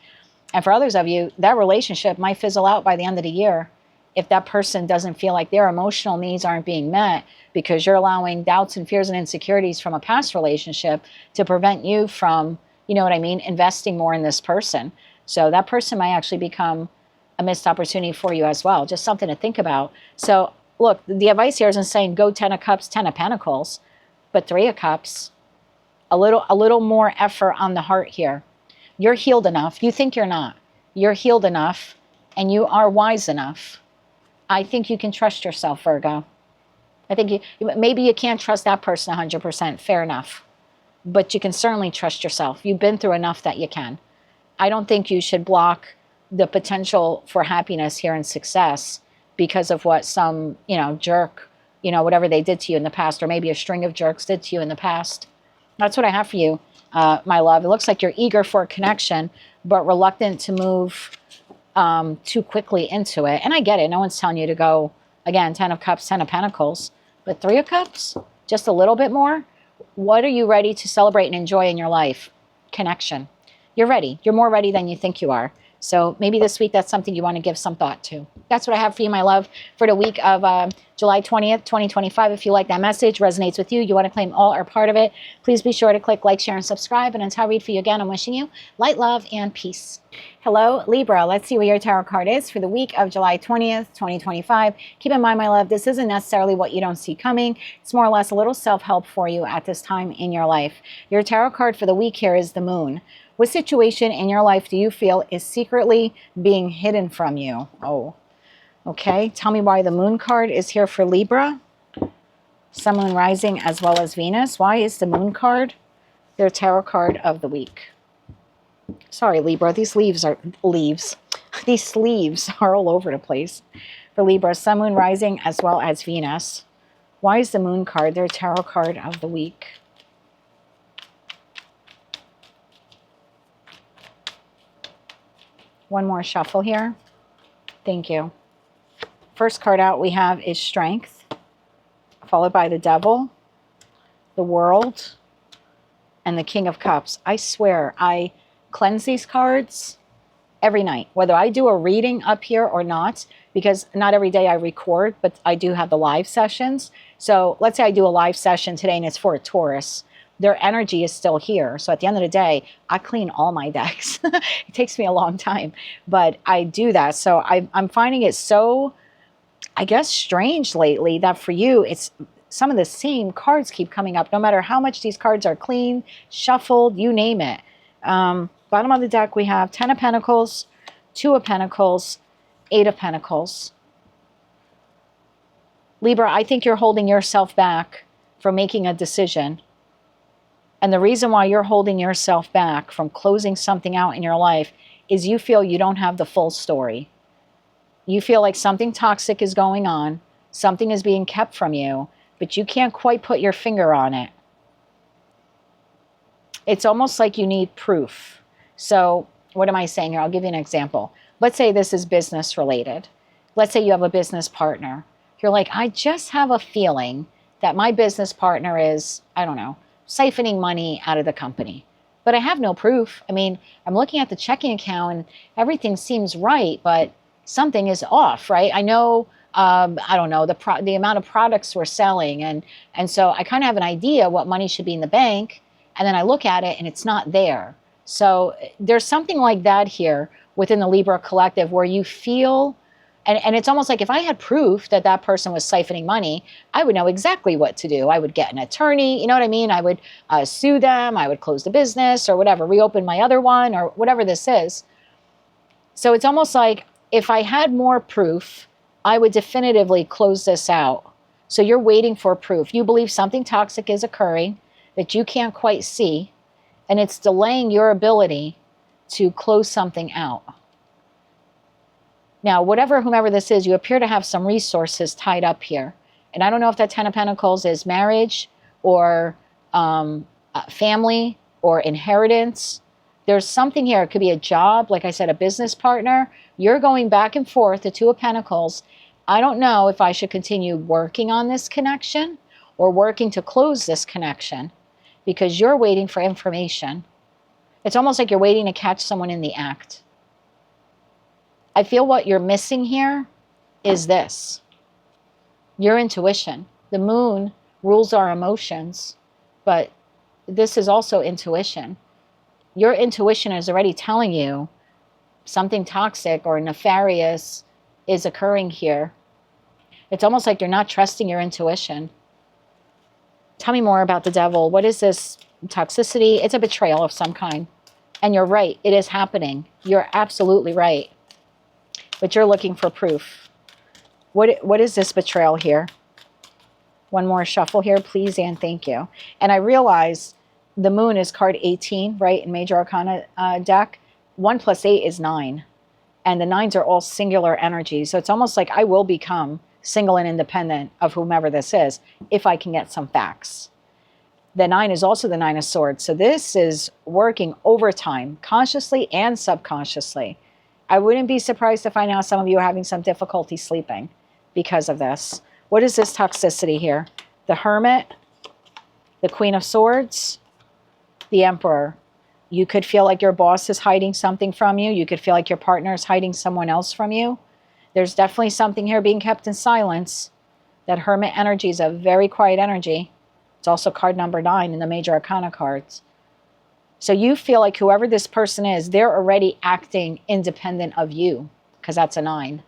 And for others of you, that relationship might fizzle out by the end of the year if that person doesn't feel like their emotional needs aren't being met because you're allowing doubts and fears and insecurities from a past relationship to prevent you from, you know what I mean, investing more in this person. So that person might actually become a missed opportunity for you as well. Just something to think about. So look, the advice here isn't saying go 10 of Cups, 10 of Pentacles, but 3 of Cups. A little more effort on the heart here. You're healed enough. You think you're not. You're healed enough and you are wise enough. I think you can trust yourself, Virgo. I think maybe you can't trust that person 100%. Fair enough. But you can certainly trust yourself. You've been through enough that you can. I don't think you should block the potential for happiness here and success because of what some, jerk, whatever they did to you in the past, or maybe a string of jerks did to you in the past. That's what I have for you, my love. It looks like you're eager for a connection, but reluctant to move too quickly into it. And I get it. No one's telling you to go, again, 10 of Cups, 10 of Pentacles. But 3 of Cups, just a little bit more. What are you ready to celebrate and enjoy in your life? Connection. You're ready. You're more ready than you think you are. So maybe this week that's something you want to give some thought to. That's what I have for you, my love, for the week of July 20th, 2025. If you like that message, resonates with you, you want to claim all or part of it, please be sure to click like, share, and subscribe. And until I read for you again, I'm wishing you light, love, and peace. Hello, Libra. Let's see what your tarot card is for the week of July 20th, 2025. Keep in mind, my love, this isn't necessarily what you don't see coming. It's more or less a little self-help for you at this time in your life. Your tarot card for the week here is the Moon. What situation in your life do you feel is secretly being hidden from you? Oh, okay. Tell me why the Moon card is here for Libra. Sun, Moon, Rising, as well as Venus. Why is the Moon card their tarot card of the week? Sorry, Libra. These leaves are leaves. these sleeves are all over the place. For Libra, Sun, Moon, Rising, as well as Venus. Why is the Moon card their tarot card of the week? One more shuffle here. Thank you. First card out we have is Strength, followed by the Devil, the World, and the King of Cups. I swear, I cleanse these cards every night, whether I do a reading up here or not, because not every day I record, but I do have the live sessions. So let's say I do a live session today and it's for a Taurus. Their energy is still here. So at the end of the day, I clean all my decks. It takes me a long time, but I do that. So I'm finding it so, I guess, strange lately that for you, it's some of the same cards keep coming up, no matter how much these cards are clean, shuffled, you name it. Bottom of the deck, we have 10 of Pentacles, 2 of Pentacles, 8 of Pentacles. Libra, I think you're holding yourself back from making a decision. And the reason why you're holding yourself back from closing something out in your life is you feel you don't have the full story. You feel like something toxic is going on, something is being kept from you, but you can't quite put your finger on it. It's almost like you need proof. So what am I saying here? I'll give you an example. Let's say this is business related. Let's say you have a business partner. You're like, I just have a feeling that my business partner is, I don't know, siphoning money out of the company. But I have no proof. I mean, I'm looking at the checking account and everything seems right, but something is off, right? I know, I don't know, the amount of products we're selling. And so I kind of have an idea what money should be in the bank. And then I look at it and it's not there. So there's something like that here within the Libra collective where you feel, and it's almost like if I had proof that that person was siphoning money, I would know exactly what to do. I would get an attorney, you know what I mean? I would sue them, I would close the business or whatever, reopen my other one or whatever this is. So it's almost like if I had more proof, I would definitively close this out. So you're waiting for proof. You believe something toxic is occurring that you can't quite see, and it's delaying your ability to close something out. Now, whomever this is, you appear to have some resources tied up here. And I don't know if that 10 of Pentacles is marriage or family or inheritance. There's something here. It could be a job, like I said, a business partner. You're going back and forth, the 2 of Pentacles. I don't know if I should continue working on this connection or working to close this connection, because you're waiting for information. It's almost like you're waiting to catch someone in the act. I feel what you're missing here is this. Your intuition. The moon rules our emotions, but this is also intuition. Your intuition is already telling you something toxic or nefarious is occurring here. It's almost like you're not trusting your intuition. Tell me more about the Devil. What is this toxicity? It's a betrayal of some kind. And you're right. It is happening. You're absolutely right. But you're looking for proof. What is this betrayal here? One more shuffle here, please, and thank you. And I realize the moon is card 18, right, in Major Arcana deck. 1 + 8 is 9. And the 9s are all singular energy. So it's almost like I will become single and independent of whomever this is, if I can get some facts. The 9 is also the 9 of Swords. So this is working overtime, consciously and subconsciously. I wouldn't be surprised to find out some of you are having some difficulty sleeping because of this. What is this toxicity here? The Hermit, the Queen of Swords, the Emperor. You could feel like your boss is hiding something from you. You could feel like your partner is hiding someone else from you. There's definitely something here being kept in silence. That Hermit energy is a very quiet energy. It's also card number 9 in the Major Arcana cards. So you feel like whoever this person is, they're already acting independent of you, because that's a 9.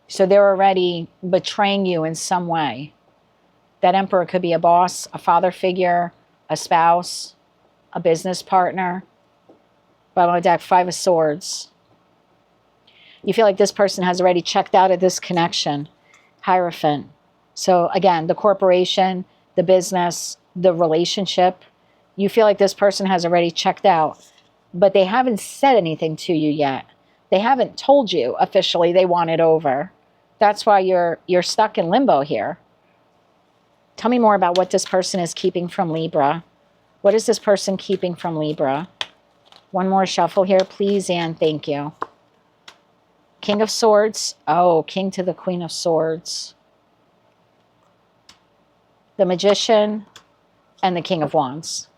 So they're already betraying you in some way. That Emperor could be a boss, a father figure, a spouse, a business partner. Bottom of the deck, 5 of Swords. You feel like this person has already checked out of this connection. Hierophant. So again, the corporation, the business, the relationship. You feel like this person has already checked out. but they haven't said anything to you yet. They haven't told you officially they want it over. That's why you're stuck in limbo here. Tell me more about what this person is keeping from Libra. What is this person keeping from Libra? One more shuffle here, please, and thank you. King of Swords. Oh, King to the Queen of Swords. The Magician and the King of Wands.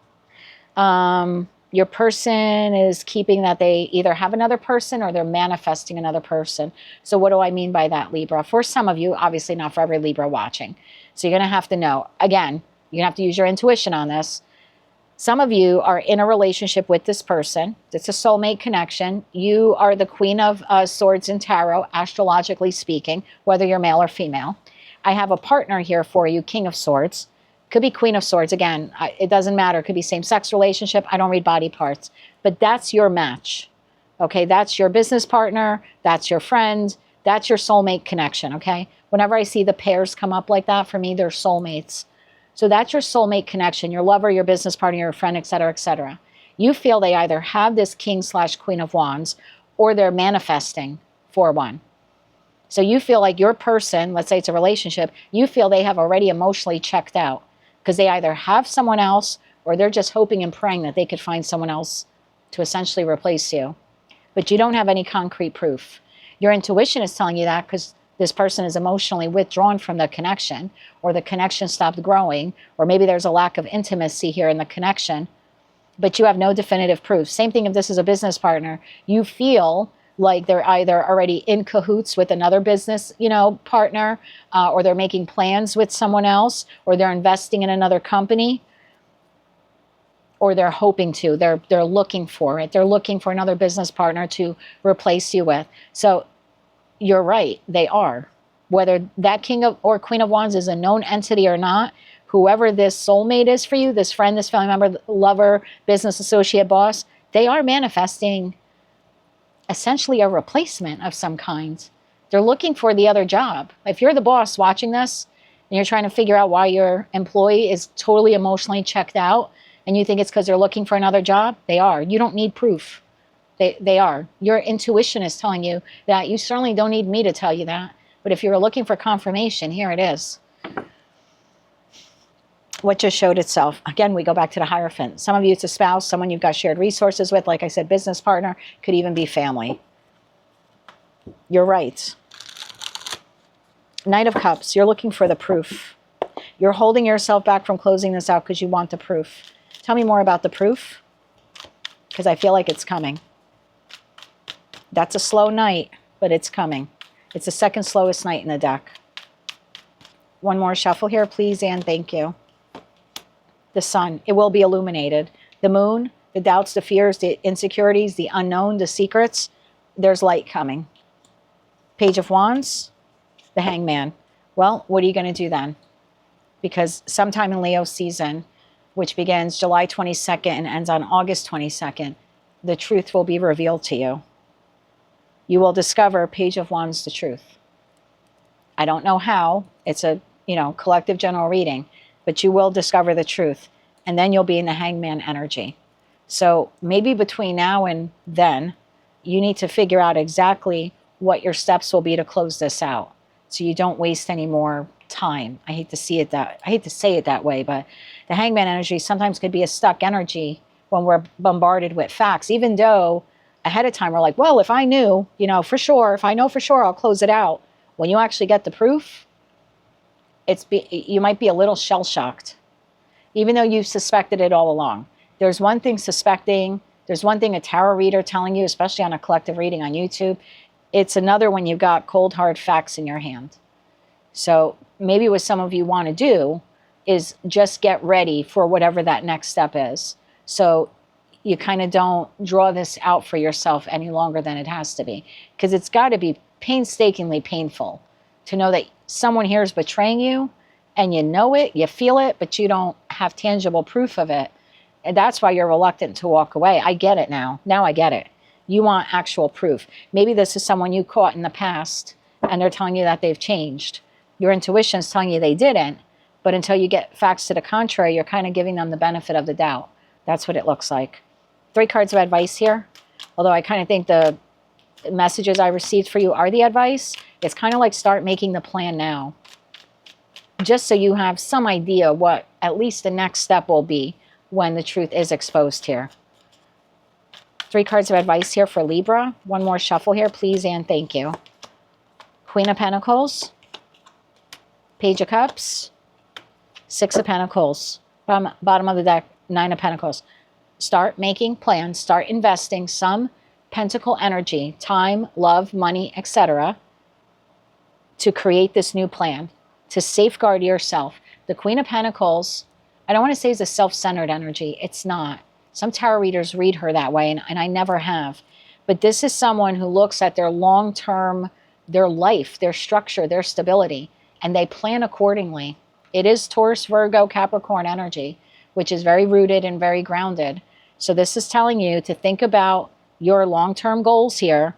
Your person is keeping that they either have another person or they're manifesting another person. So what do I mean by that, Libra? For some of you, obviously not for every Libra watching. So you're going to have to know. Again, you're going to have to use your intuition on this. Some of you are in a relationship with this person. It's a soulmate connection. You are the Queen of Swords in Tarot, astrologically speaking, whether you're male or female. I have a partner here for you, King of Swords. Could be Queen of Swords. Again, it doesn't matter. It could be same-sex relationship. I don't read body parts. But that's your match. Okay, that's your business partner. That's your friend. That's your soulmate connection, okay? Whenever I see the pairs come up like that, for me, they're soulmates. So that's your soulmate connection, your lover, your business partner, your friend, etc., etc. You feel they either have this King/Queen of Wands or they're manifesting for one. So you feel like your person, let's say it's a relationship, you feel they have already emotionally checked out because they either have someone else or they're just hoping and praying that they could find someone else to essentially replace you. But you don't have any concrete proof. Your intuition is telling you that because this person is emotionally withdrawn from the connection, or the connection stopped growing, or maybe there's a lack of intimacy here in the connection, but you have no definitive proof. Same thing if this is a business partner. You feel like they're either already in cahoots with another business, partner, or they're making plans with someone else, or they're investing in another company, or they're hoping to. They're looking for it. They're looking for another business partner to replace you with. So you're right, they are. Whether that King of or Queen of Wands is a known entity or not, whoever this soulmate is for you, this friend, this family member, lover, business associate, boss, they are manifesting essentially a replacement of some kind. They're looking for the other job. If you're the boss watching this and you're trying to figure out why your employee is totally emotionally checked out and you think it's because they're looking for another job, they are. You don't need proof. They are. Your intuition is telling you that. You certainly don't need me to tell you that. But if you were looking for confirmation, here it is. What just showed itself? Again, we go back to the Hierophant. Some of you, it's a spouse, someone you've got shared resources with. Like I said, business partner, could even be family. You're right. Knight of Cups, you're looking for the proof. You're holding yourself back from closing this out because you want the proof. Tell me more about the proof, because I feel like it's coming. That's a slow night, but it's coming. It's the second slowest night in the deck. One more shuffle here, please, and thank you. The sun, it will be illuminated. The moon, the doubts, the fears, the insecurities, the unknown, the secrets, there's light coming. Page of Wands, the Hangman. Well, what are you going to do then? Because sometime in Leo season, which begins July 22nd and ends on August 22nd, the truth will be revealed to you. You will discover, Page of Wands, the truth. I don't know how. It's a, collective general reading, but you will discover the truth. And then you'll be in the Hangman energy. So maybe between now and then, you need to figure out exactly what your steps will be to close this out, so you don't waste any more time. I hate to say it that way, but the Hangman energy sometimes could be a stuck energy when we're bombarded with facts, even though ahead of time we're like, well, if I knew, for sure, if I know for sure, I'll close it out. When you actually get the proof, you might be a little shell-shocked, even though you've suspected it all along. There's one thing suspecting, there's one thing a tarot reader telling you, especially on a collective reading on YouTube. It's another when you've got cold, hard facts in your hand. So maybe what some of you want to do is just get ready for whatever that next step is. So you kind of don't draw this out for yourself any longer than it has to be. Because it's got to be painstakingly painful to know that someone here is betraying you, and you know it, you feel it, but you don't have tangible proof of it. And that's why you're reluctant to walk away. I get it now. Now I get it. You want actual proof. Maybe this is someone you caught in the past, and they're telling you that they've changed. Your intuition is telling you they didn't, but until you get facts to the contrary, you're kind of giving them the benefit of the doubt. That's what it looks like. 3 cards of advice here. Although I kind of think the messages I received for you are the advice. It's kind of like start making the plan now. Just so you have some idea what at least the next step will be when the truth is exposed here. 3 cards of advice here for Libra. One more shuffle here, please and thank you. Queen of Pentacles, Page of Cups, 6 of Pentacles. Bottom of the deck, 9 of Pentacles. Start making plans, start investing some pentacle energy, time, love, money, etc. to create this new plan, to safeguard yourself. The Queen of Pentacles, I don't want to say is a self-centered energy. It's not. Some tarot readers read her that way, and I never have. But this is someone who looks at their long-term, their life, their structure, their stability, and they plan accordingly. It is Taurus, Virgo, Capricorn energy, which is very rooted and very grounded. So this is telling you to think about your long-term goals here.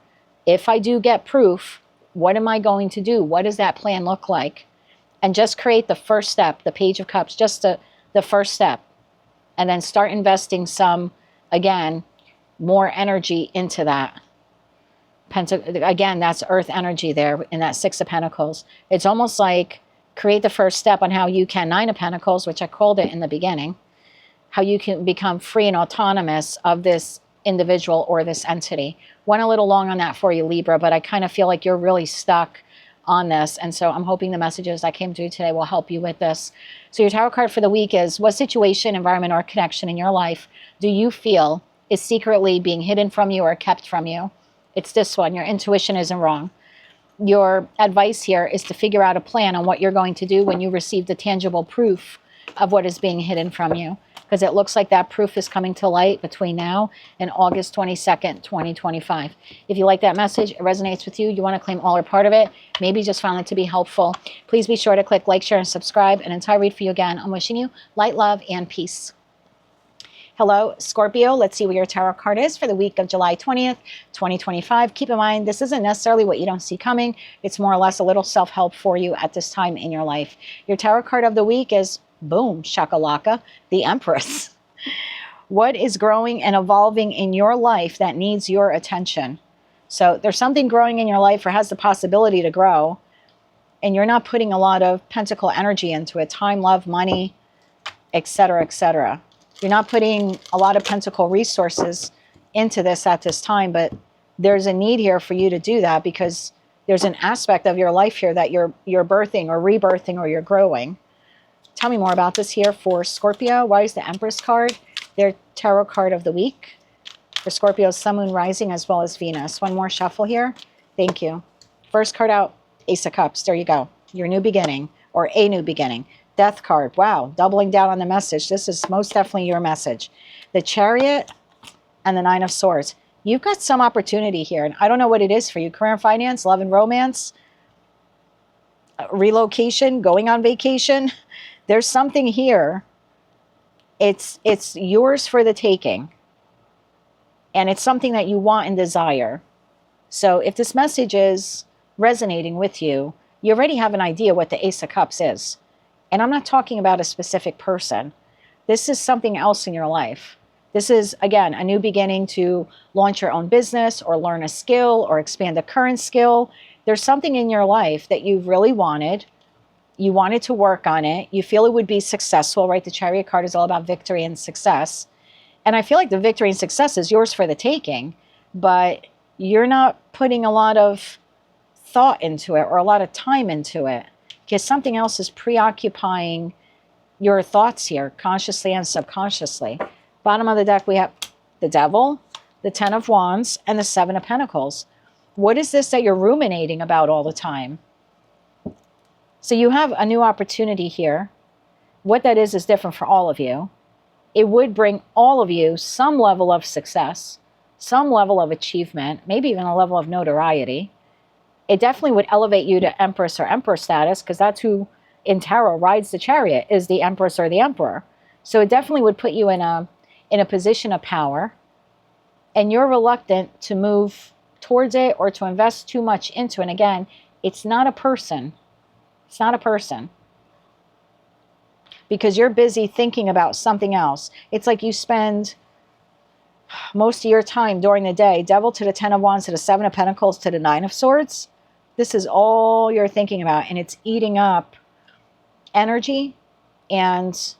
If I do get proof, what am I going to do? What does that plan look like? And just create the first step, the Page of Cups, just the first step. And then start investing some, again, more energy into that. Again, that's earth energy there in that 6 of Pentacles. It's almost like create the first step on how you can, 9 of Pentacles, which I called it in the beginning, how you can become free and autonomous of this individual or this entity. Went a little long on that for you, Libra, but I kind of feel like you're really stuck on this. And so I'm hoping the messages that came through today will help you with this. So your tarot card for the week is, what situation, environment, or connection in your life do you feel is secretly being hidden from you or kept from you? It's this one. Your intuition isn't wrong. Your advice here is to figure out a plan on what you're going to do when you receive the tangible proof of what is being hidden from you. Because it looks like that proof is coming to light between now and August 22nd, 2025. If you like that message, it resonates with you, you want to claim all or part of it, maybe just found it to be helpful, please be sure to click like, share, and subscribe. And until I read for you again, I'm wishing you light, love, and peace. Hello, Scorpio. Let's see what your tarot card is for the week of July 20th, 2025. Keep in mind, this isn't necessarily what you don't see coming. It's more or less a little self-help for you at this time in your life. Your tarot card of the week is, boom, shakalaka, the Empress. What is growing and evolving in your life that needs your attention? So there's something growing in your life or has the possibility to grow, and you're not putting a lot of pentacle energy into it, time, love, money, etc., etc. You're not putting a lot of pentacle resources into this at this time, but there's a need here for you to do that because there's an aspect of your life here that you're birthing or rebirthing or you're growing. Tell me more about this here for Scorpio. Why is the Empress card their tarot card of the week? For Scorpio's Sun, Moon, Rising, as well as Venus. One more shuffle here. Thank you. First card out, Ace of Cups. There you go. Your new beginning or a new beginning. Death card. Wow. Doubling down on the message. This is most definitely your message. The Chariot and the Nine of Swords. You've got some opportunity here. And I don't know what it is for you. Career and finance, love and romance, relocation, going on vacation. There's something here. It's yours for the taking. And it's something that you want and desire. So if this message is resonating with you, you already have an idea what the Ace of Cups is. And I'm not talking about a specific person. This is something else in your life. This is, again, a new beginning to launch your own business or learn a skill or expand a current skill. There's something in your life that you've really wanted. You wanted to work on it. You feel it would be successful, right? The Chariot card is all about victory and success. And I feel like the victory and success is yours for the taking, but you're not putting a lot of thought into it or a lot of time into it because something else is preoccupying your thoughts here, consciously and subconsciously. Bottom of the deck, we have the Devil, the Ten of Wands, and the Seven of Pentacles. What is this that you're ruminating about all the time? So you have a new opportunity here. What that is different for all of you. It would bring all of you some level of success, some level of achievement, maybe even a level of notoriety. It definitely would elevate you to Empress or Emperor status because that's who in tarot rides the Chariot, is the Empress or the Emperor. So it definitely would put you in a position of power, and you're reluctant to move towards it or to invest too much into it. And again, it's not a person. It's not a person. Because you're busy thinking about something else. It's like you spend most of your time during the day, Devil to the 10 of Wands, to the 7 of Pentacles, to the 9 of Swords. This is all you're thinking about, and it's eating up energy, and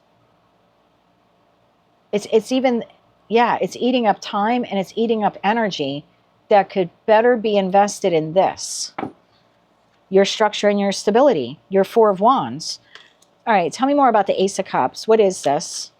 it's even, yeah, it's eating up time, and it's eating up energy that could better be invested in this. Your structure and your stability, your 4 of Wands. All right, tell me more about the Ace of Cups. What is this?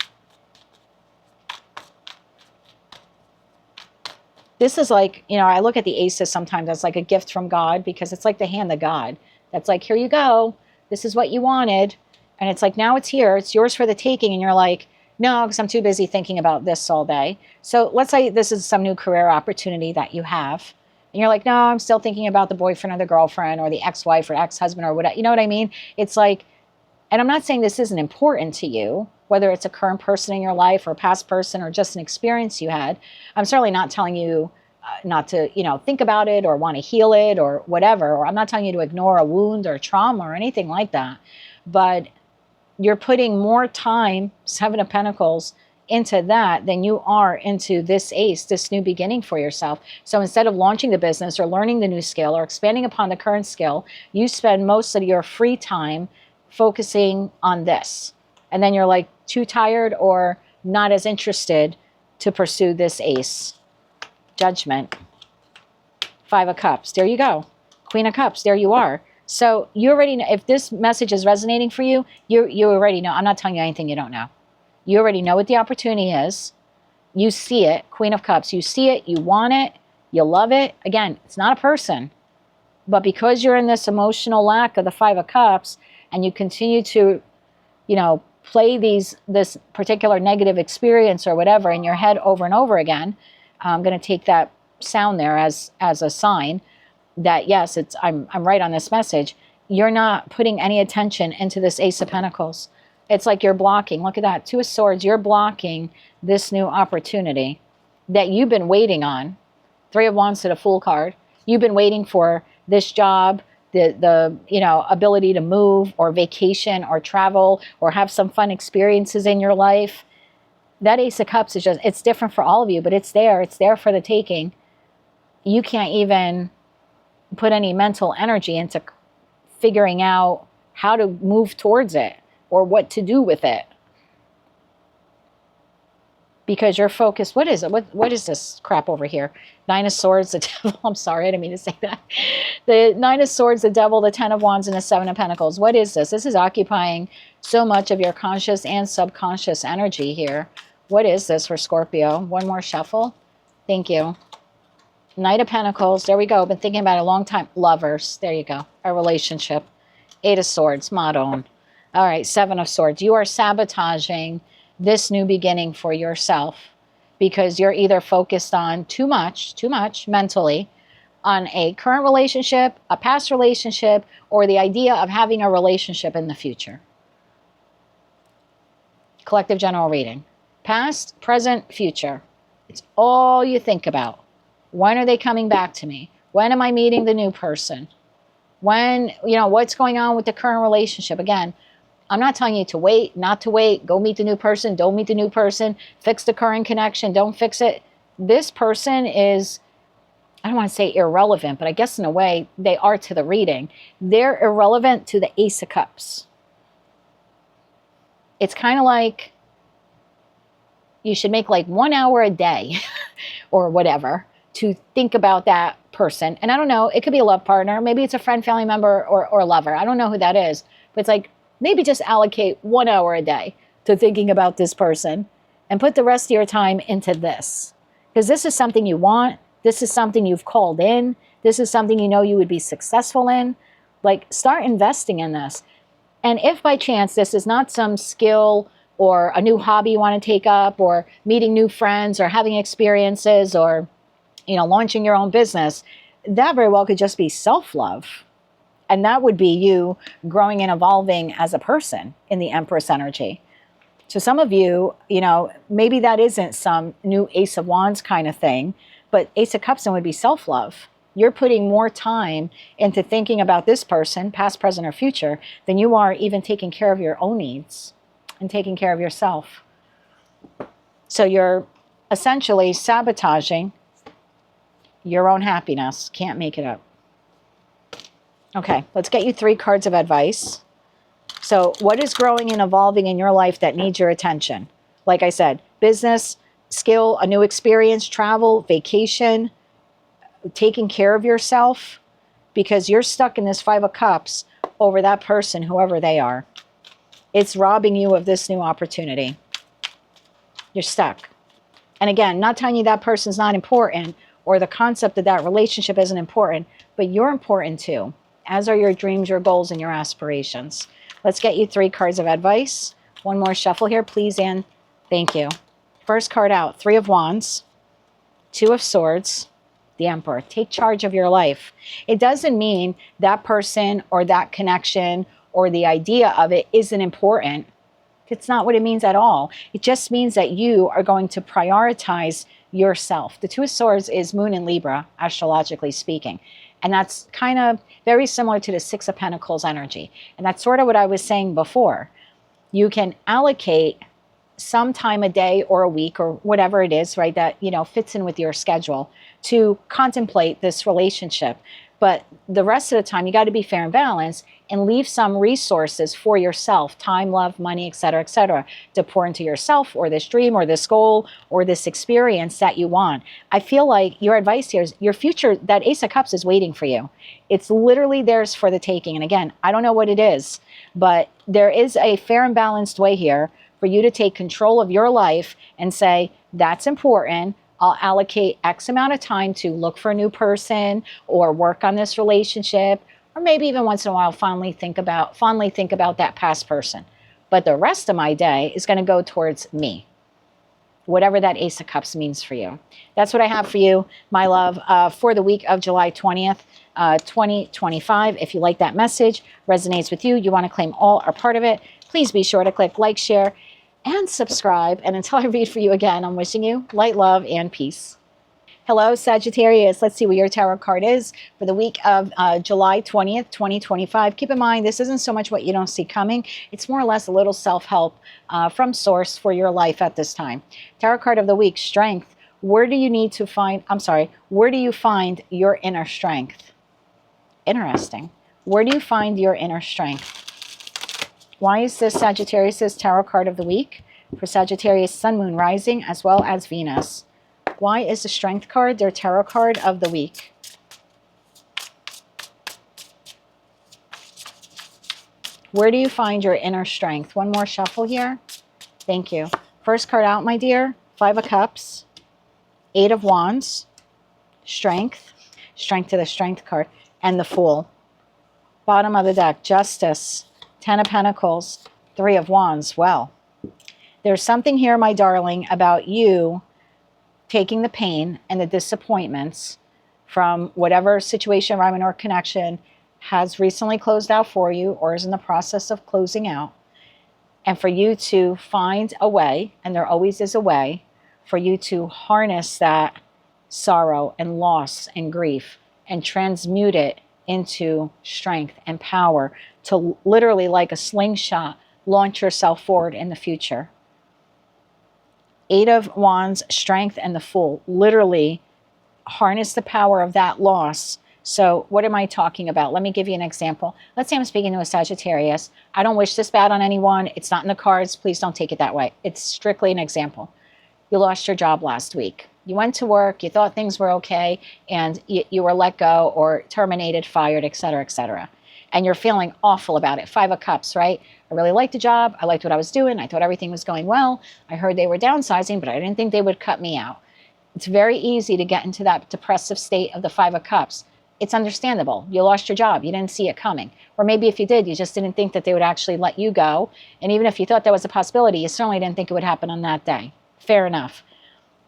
This is like, you know, I look at the aces sometimes as like a gift from God, because it's like the hand of God. That's like, here you go. This is what you wanted. And it's like, now it's here. It's yours for the taking. And you're like, no, because I'm too busy thinking about this all day. So let's say this is some new career opportunity that you have. And you're like, no, I'm still thinking about the boyfriend or the girlfriend or the ex-wife or ex-husband or whatever. You know what I mean? It's like, and I'm not saying this isn't important to you, whether it's a current person in your life or a past person or just an experience you had. I'm certainly not telling you not to, you know, think about it or want to heal it or whatever. Or I'm not telling you to ignore a wound or trauma or anything like that. But you're putting more time, 7 of Pentacles, into that than you are into this ace, this new beginning for yourself. So instead of launching the business or learning the new skill or expanding upon the current skill, you spend most of your free time focusing on this. And then you're like too tired or not as interested to pursue this ace. Judgment. 5 of Cups. There you go. Queen of Cups. There you are. So you already know, if this message is resonating for you, you already know. I'm not telling you anything you don't know. You already know what the opportunity is. You see it. Queen of Cups. You see it. You want it. You love it. Again, it's not a person. But because you're in this emotional lack of the 5 of Cups, and you continue to, you know, play this particular negative experience or whatever in your head over and over again, I'm going to take that sound there as a sign that, yes, I'm right on this message. You're not putting any attention into this Ace of Pentacles. It's like you're blocking. Look at that. 2 of Swords. You're blocking this new opportunity that you've been waiting on. 3 of Wands to the Fool card. You've been waiting for this job, the you know, ability to move or vacation or travel or have some fun experiences in your life. That Ace of Cups is just, it's different for all of you, but it's there. It's there for the taking. You can't even put any mental energy into figuring out how to move towards it or what to do with it. Because you're focused. What is it? What is this crap over here? 9 of Swords, the Devil. I'm sorry, I didn't mean to say that. The 9 of Swords, the Devil, the 10 of Wands, and the 7 of Pentacles. What is this? This is occupying so much of your conscious and subconscious energy here. What is this for Scorpio? One more shuffle. Thank you. Knight of Pentacles. There we go. Been thinking about it a long time. Lovers. There you go. A relationship. 8 of Swords. Madon. All right. 7 of Swords. You are sabotaging this new beginning for yourself because you're either focused on too much mentally on a current relationship, a past relationship, or the idea of having a relationship in the future. Collective general reading. Past, present, future. It's all you think about. When are they coming back to me? When am I meeting the new person? When, you know, what's going on with the current relationship? Again, I'm not telling you to wait, not to wait, go meet the new person, don't meet the new person, fix the current connection, don't fix it. This person is, I don't want to say irrelevant, but I guess in a way they are to the reading. They're irrelevant to the Ace of Cups. It's kind of like you should make like 1 hour a day or whatever to think about that person. And I don't know, it could be a love partner. Maybe it's a friend, family member, or a lover. I don't know who that is. But it's like, maybe just allocate 1 hour a day to thinking about this person and put the rest of your time into this. Because this is something you want. This is something you've called in. This is something you know you would be successful in. Like, start investing in this. And if by chance this is not some skill or a new hobby you want to take up or meeting new friends or having experiences or, you know, launching your own business, that very well could just be self-love. And that would be you growing and evolving as a person in the Empress energy. So some of you, you know, maybe that isn't some new Ace of Wands kind of thing, but Ace of Cups would be self-love. You're putting more time into thinking about this person, past, present, or future, than you are even taking care of your own needs and taking care of yourself. So you're essentially sabotaging your own happiness. Can't make it up. Okay, let's get you 3 cards of advice. So what is growing and evolving in your life that needs your attention? Like I said, business, skill, a new experience, travel, vacation, taking care of yourself, because you're stuck in this 5 of Cups over that person, whoever they are. It's robbing you of this new opportunity. You're stuck. And again, not telling you that person's not important or the concept of that relationship isn't important, but you're important too, as are your dreams, your goals, and your aspirations. Let's get you 3 cards of advice. One more shuffle here, please, and thank you. First card out, 3 of Wands, 2 of Swords, the Emperor. Take charge of your life. It doesn't mean that person or that connection or the idea of it isn't important. It's not what it means at all. It just means that you are going to prioritize yourself. The 2 of Swords is Moon in Libra, astrologically speaking. And that's kind of very similar to the 6 of Pentacles energy. And that's sort of what I was saying before. You can allocate some time a day or a week or whatever it is, right, that, fits in with your schedule to contemplate this relationship. But the rest of the time, you got to be fair and balanced and leave some resources for yourself, time, love, money, et cetera, to pour into yourself or this dream or this goal or this experience that you want. I feel like your advice here is your future, that Ace of Cups is waiting for you. It's literally theirs for the taking. And again, I don't know what it is, but there is a fair and balanced way here for you to take control of your life and say, that's important. I'll allocate X amount of time to look for a new person or work on this relationship, or maybe even once in a while fondly think about that past person. But the rest of my day is going to go towards me, whatever that Ace of Cups means for you. That's what I have for you, my love, for the week of July 20th, 2025. If you like that message, resonates with you, you want to claim all or part of it, please be sure to click like, share, and subscribe. And until I read for you again, I'm wishing you light, love, and peace. Hello, Sagittarius. Let's see what your tarot card is for the week of July 20th, 2025. Keep in mind, this isn't so much what you don't see coming. It's more or less a little self-help from source for your life at this time. Tarot card of the week, Strength. Where do you find your inner strength? Interesting. Where do you find your inner strength? Why is this Sagittarius' tarot card of the week? For Sagittarius, Sun, Moon, Rising, as well as Venus. Why is the Strength card their tarot card of the week? Where do you find your inner strength? One more shuffle here. Thank you. First card out, my dear. 5 of Cups, 8 of Wands, Strength. Strength to the Strength card. And the Fool. Bottom of the deck, Justice. 10 of Pentacles, 3 of Wands. Well, there's something here, my darling, about you taking the pain and the disappointments from whatever situation, environment, or connection has recently closed out for you or is in the process of closing out. And for you to find a way, and there always is a way, for you to harness that sorrow and loss and grief and transmute it into strength and power to literally, like a slingshot, launch yourself forward in the future. 8 of Wands, Strength, and the Fool. Literally harness the power of that loss. So what am I talking about? Let me give you an example. Let's say I'm speaking to a Sagittarius. I don't wish this bad on anyone. It's not in the cards. Please don't take it that way. It's strictly an example. You lost your job last week. You went to work, you thought things were okay, and you were let go or terminated, fired, et cetera, and you're feeling awful about it. 5 of Cups, right? I really liked the job. I liked what I was doing. I thought everything was going well. I heard they were downsizing, but I didn't think they would cut me out. It's very easy to get into that depressive state of the 5 of Cups. It's understandable. You lost your job. You didn't see it coming. Or maybe if you did, you just didn't think that they would actually let you go. And even if you thought that was a possibility, you certainly didn't think it would happen on that day. Fair enough.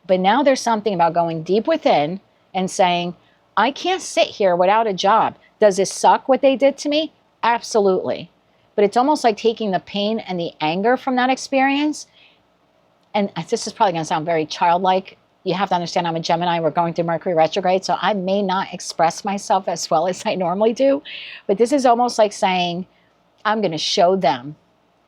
But now there's something about going deep within and saying, I can't sit here without a job. Does this suck what they did to me? Absolutely. But it's almost like taking the pain and the anger from that experience. And this is probably going to sound very childlike. You have to understand I'm a Gemini. We're going through Mercury retrograde. So I may not express myself as well as I normally do. But this is almost like saying, I'm going to show them.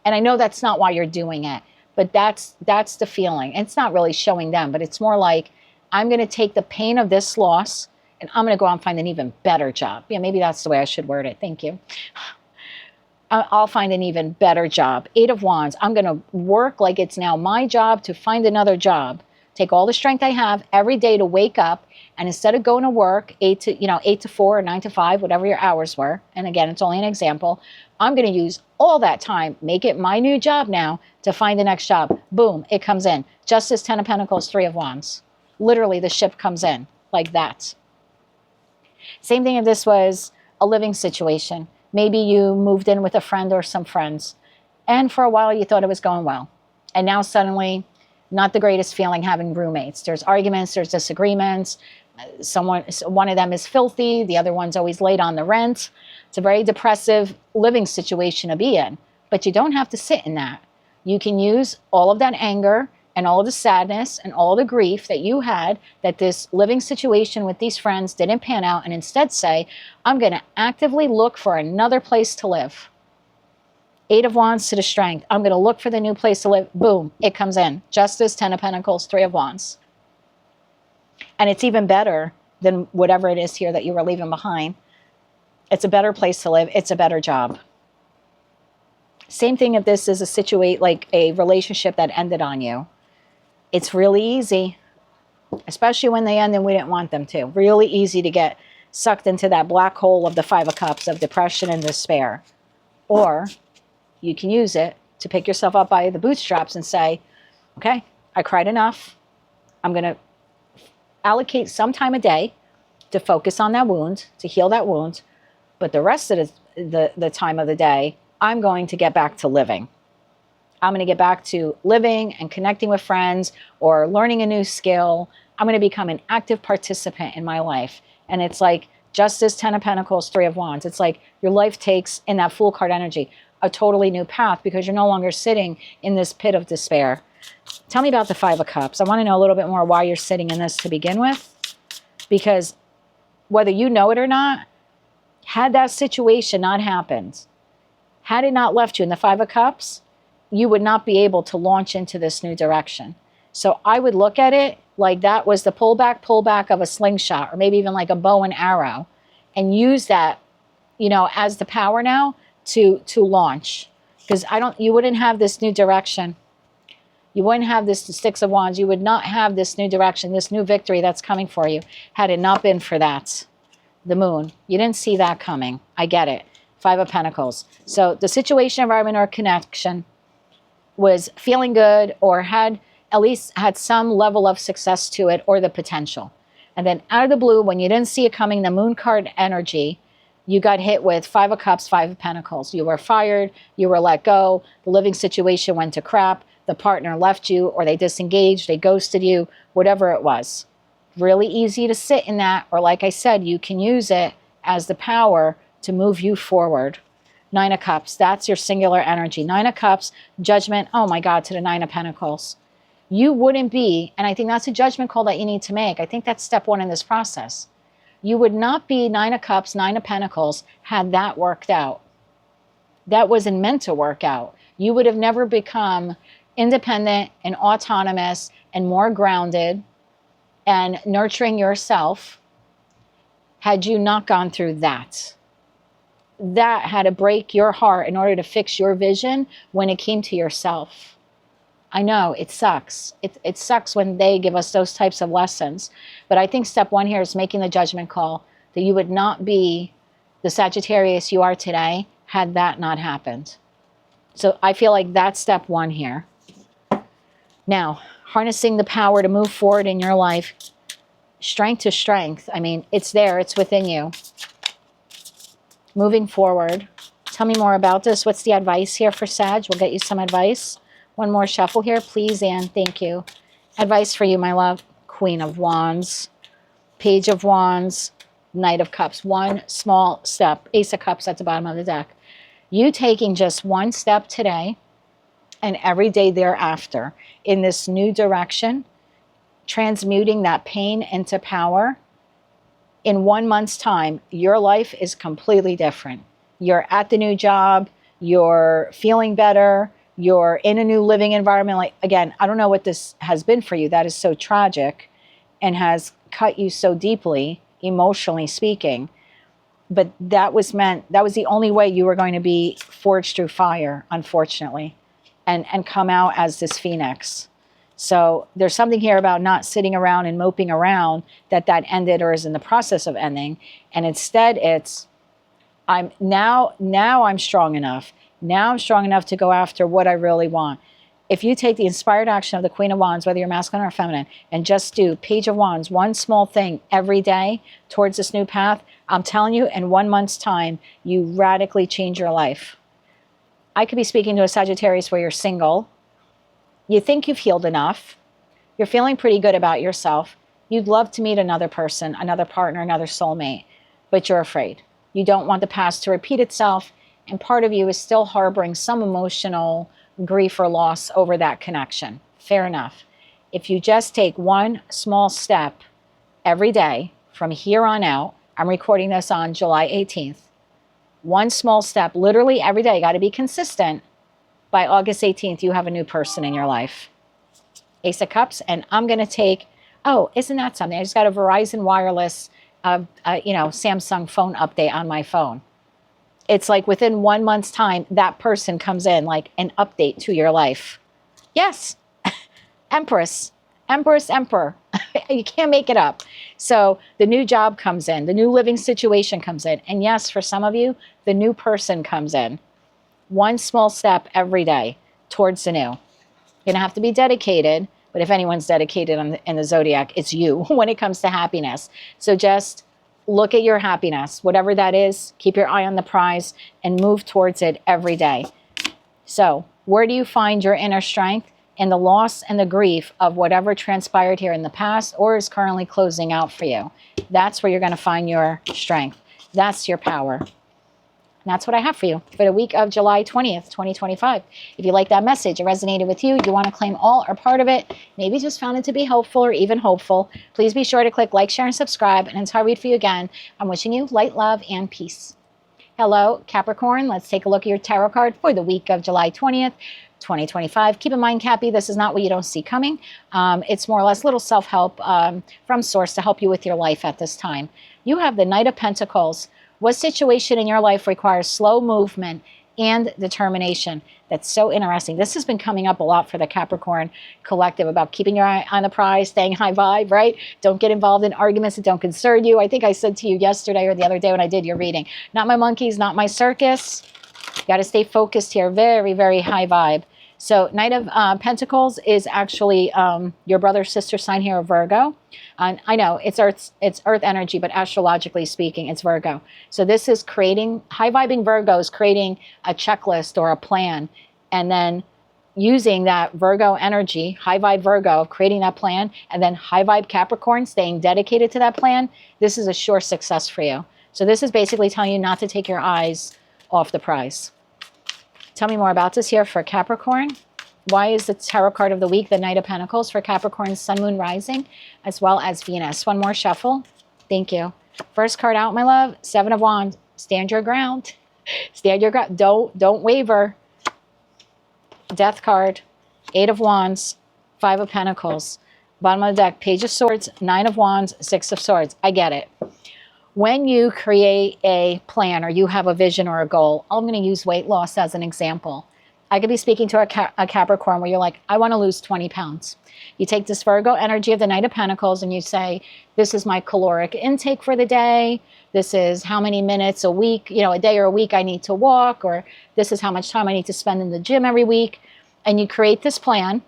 And I know that's not why you're doing it. But that's the feeling. And it's not really showing them, but it's more like, I'm going to take the pain of this loss and I'm going to go out and find an even better job. Yeah, maybe that's the way I should word it. Thank you. I'll find an even better job. 8 of Wands. I'm going to work like it's now my job to find another job. Take all the strength I have every day to wake up, and instead of going to work 8 to 4 or 9 to 5, whatever your hours were, and again, it's only an example, I'm going to use all that time, make it my new job now to find the next job. Boom, it comes in. Justice, 10 of Pentacles, 3 of Wands. Literally, the ship comes in like that. Same thing if this was a living situation. Maybe you moved in with a friend or some friends, and for a while you thought it was going well. And now suddenly, not the greatest feeling having roommates. There's arguments, there's disagreements. One of them is filthy, the other one's always late on the rent. It's a very depressive living situation to be in, but you don't have to sit in that. You can use all of that anger and all of the sadness and all the grief that you had that this living situation with these friends didn't pan out, and instead say, I'm going to actively look for another place to live. 8 of Wands to the Strength. I'm going to look for the new place to live. Boom, it comes in. Justice, 10 of Pentacles, 3 of Wands. And it's even better than whatever it is here that you were leaving behind. It's a better place to live. It's a better job. Same thing if this is like a relationship that ended on you. It's really easy, especially when they end and we didn't want them to. Really easy to get sucked into that black hole of the 5 of Cups of depression and despair. Or you can use it to pick yourself up by the bootstraps and say, okay, I cried enough. I'm going to allocate some time a day to focus on that wound, to heal that wound. But the rest of the time of the day, I'm going to get back to living. I'm going to get back to living and connecting with friends or learning a new skill. I'm going to become an active participant in my life. And it's like Justice, 10 of Pentacles, 3 of Wands. It's like your life takes, in that Fool card energy, a totally new path because you're no longer sitting in this pit of despair. Tell me about the 5 of Cups. I want to know a little bit more why you're sitting in this to begin with. Because whether you know it or not, had that situation not happened, had it not left you in the 5 of Cups, you would not be able to launch into this new direction. So I would look at it like that was the pullback of a slingshot, or maybe even like a bow and arrow, and use that, as the power now to launch. Because you wouldn't have this new direction. You wouldn't have this 6 of Wands. You would not have this new direction, this new victory that's coming for you, had it not been for that. The Moon. You didn't see that coming. I get it. 5 of Pentacles. So the situation, environment, or connection was feeling good, or at least had some level of success to it, or the potential. And then out of the blue, when you didn't see it coming, the Moon card energy, you got hit with 5 of Cups, 5 of Pentacles. You were fired, you were let go, the living situation went to crap, the partner left you, or they disengaged, they ghosted you, whatever it was. Really easy to sit in that, or like I said, you can use it as the power to move you forward. 9 of Cups, that's your singular energy. 9 of Cups, Judgment, oh my God, to the 9 of Pentacles. You wouldn't be, and I think that's a judgment call that you need to make. I think that's step 1 in this process. You would not be 9 of Cups, 9 of Pentacles, had that worked out. That wasn't meant to work out. You would have never become independent and autonomous and more grounded and nurturing yourself had you not gone through that. That had to break your heart in order to fix your vision when it came to yourself. I know, it sucks. It sucks when they give us those types of lessons. But I think step 1 here is making the judgment call that you would not be the Sagittarius you are today had that not happened. So I feel like that's step 1 here. Now, harnessing the power to move forward in your life, strength to strength. I mean, it's there, it's within you. Moving forward. Tell me more about this. What's the advice here for Sag? We'll get you some advice. One more shuffle here, please, Anne. Thank you. Advice for you, my love. Queen of Wands, Page of Wands, Knight of Cups. One small step. Ace of Cups at the bottom of the deck. You taking just one step today and every day thereafter in this new direction, transmuting that pain into power. In 1 month's time, your life is completely different. You're at the new job, you're feeling better, You're in a new living environment. Like, again, I don't know what this has been for you. That is so tragic and has cut you so deeply, emotionally speaking. But that was the only way you were going to be forged through fire, unfortunately, and come out as this phoenix. So there's something here about not sitting around and moping around that ended or is in the process of ending. And instead it's, I'm strong enough. Now I'm strong enough to go after what I really want. If you take the inspired action of the Queen of Wands, whether you're masculine or feminine, and just do Page of Wands, one small thing every day towards this new path, I'm telling you, in 1 month's time, you radically change your life. I could be speaking to a Sagittarius where you're single. You think you've healed enough. You're feeling pretty good about yourself. You'd love to meet another person, another partner, another soulmate, but you're afraid. You don't want the past to repeat itself, and part of you is still harboring some emotional grief or loss over that connection. Fair enough. If you just take one small step every day from here on out, I'm recording this on July 18th, one small step, literally every day, got to be consistent. By August 18th, you have a new person in your life. Ace of Cups, and I'm going to take, oh, isn't that something? I just got a Verizon wireless, Samsung phone update on my phone. It's like within 1 month's time, that person comes in like an update to your life. Yes, Empress, Emperor. You can't make it up. So the new job comes in, the new living situation comes in. And yes, for some of you, the new person comes in. One small step every day towards the new. You're going to have to be dedicated, but if anyone's dedicated in the zodiac, it's you when it comes to happiness. So just look at your happiness, whatever that is, keep your eye on the prize and move towards it every day. So where do you find your inner strength? In the loss and the grief of whatever transpired here in the past or is currently closing out for you. That's where you're going to find your strength. That's your power. And that's what I have for you for the week of July 20th, 2025. If you like that message, it resonated with you, you want to claim all or part of it, maybe just found it to be helpful or even hopeful, please be sure to click like, share, and subscribe. And until I read for you again, I'm wishing you light, love, and peace. Hello, Capricorn. Let's take a look at your tarot card for the week of July 20th, 2025. Keep in mind, Cappy, this is not what you don't see coming. It's more or less little self-help from source to help you with your life at this time. You have the Knight of Pentacles. What situation in your life requires slow movement and determination? That's so interesting. This has been coming up a lot for the Capricorn collective about keeping your eye on the prize, staying high vibe, right? Don't get involved in arguments that don't concern you. I think I said to you yesterday or the other day when I did your reading, not my monkeys, not my circus. You got to stay focused here. Very, very high vibe. So Knight of Pentacles is actually your brother, sister sign here of Virgo. And I know it's Earth energy, but astrologically speaking, it's Virgo. So this is creating, high vibing Virgo is creating a checklist or a plan. And then using that Virgo energy, high vibe Virgo, creating that plan, and then high vibe Capricorn, staying dedicated to that plan. This is a sure success for you. So this is basically telling you not to take your eyes off the prize. Tell me more about this here for Capricorn. Why is the tarot card of the week the Knight of Pentacles for Capricorn, Sun, Moon, Rising, as well as Venus? One more shuffle. Thank you. First card out, my love, Seven of Wands. Stand your ground. Stand your ground. Don't waver. Death card, Eight of Wands, Five of Pentacles. Bottom of the deck, Page of Swords, Nine of Wands, Six of Swords. I get it. When you create a plan or you have a vision or a goal, I'm going to use weight loss as an example. I could be speaking to a Capricorn where you're like, I want to lose 20 pounds. You take this Virgo energy of the Knight of Pentacles and you say, this is my caloric intake for the day. This is how many minutes a week, a day or a week I need to walk, or this is how much time I need to spend in the gym every week. And you create this plan.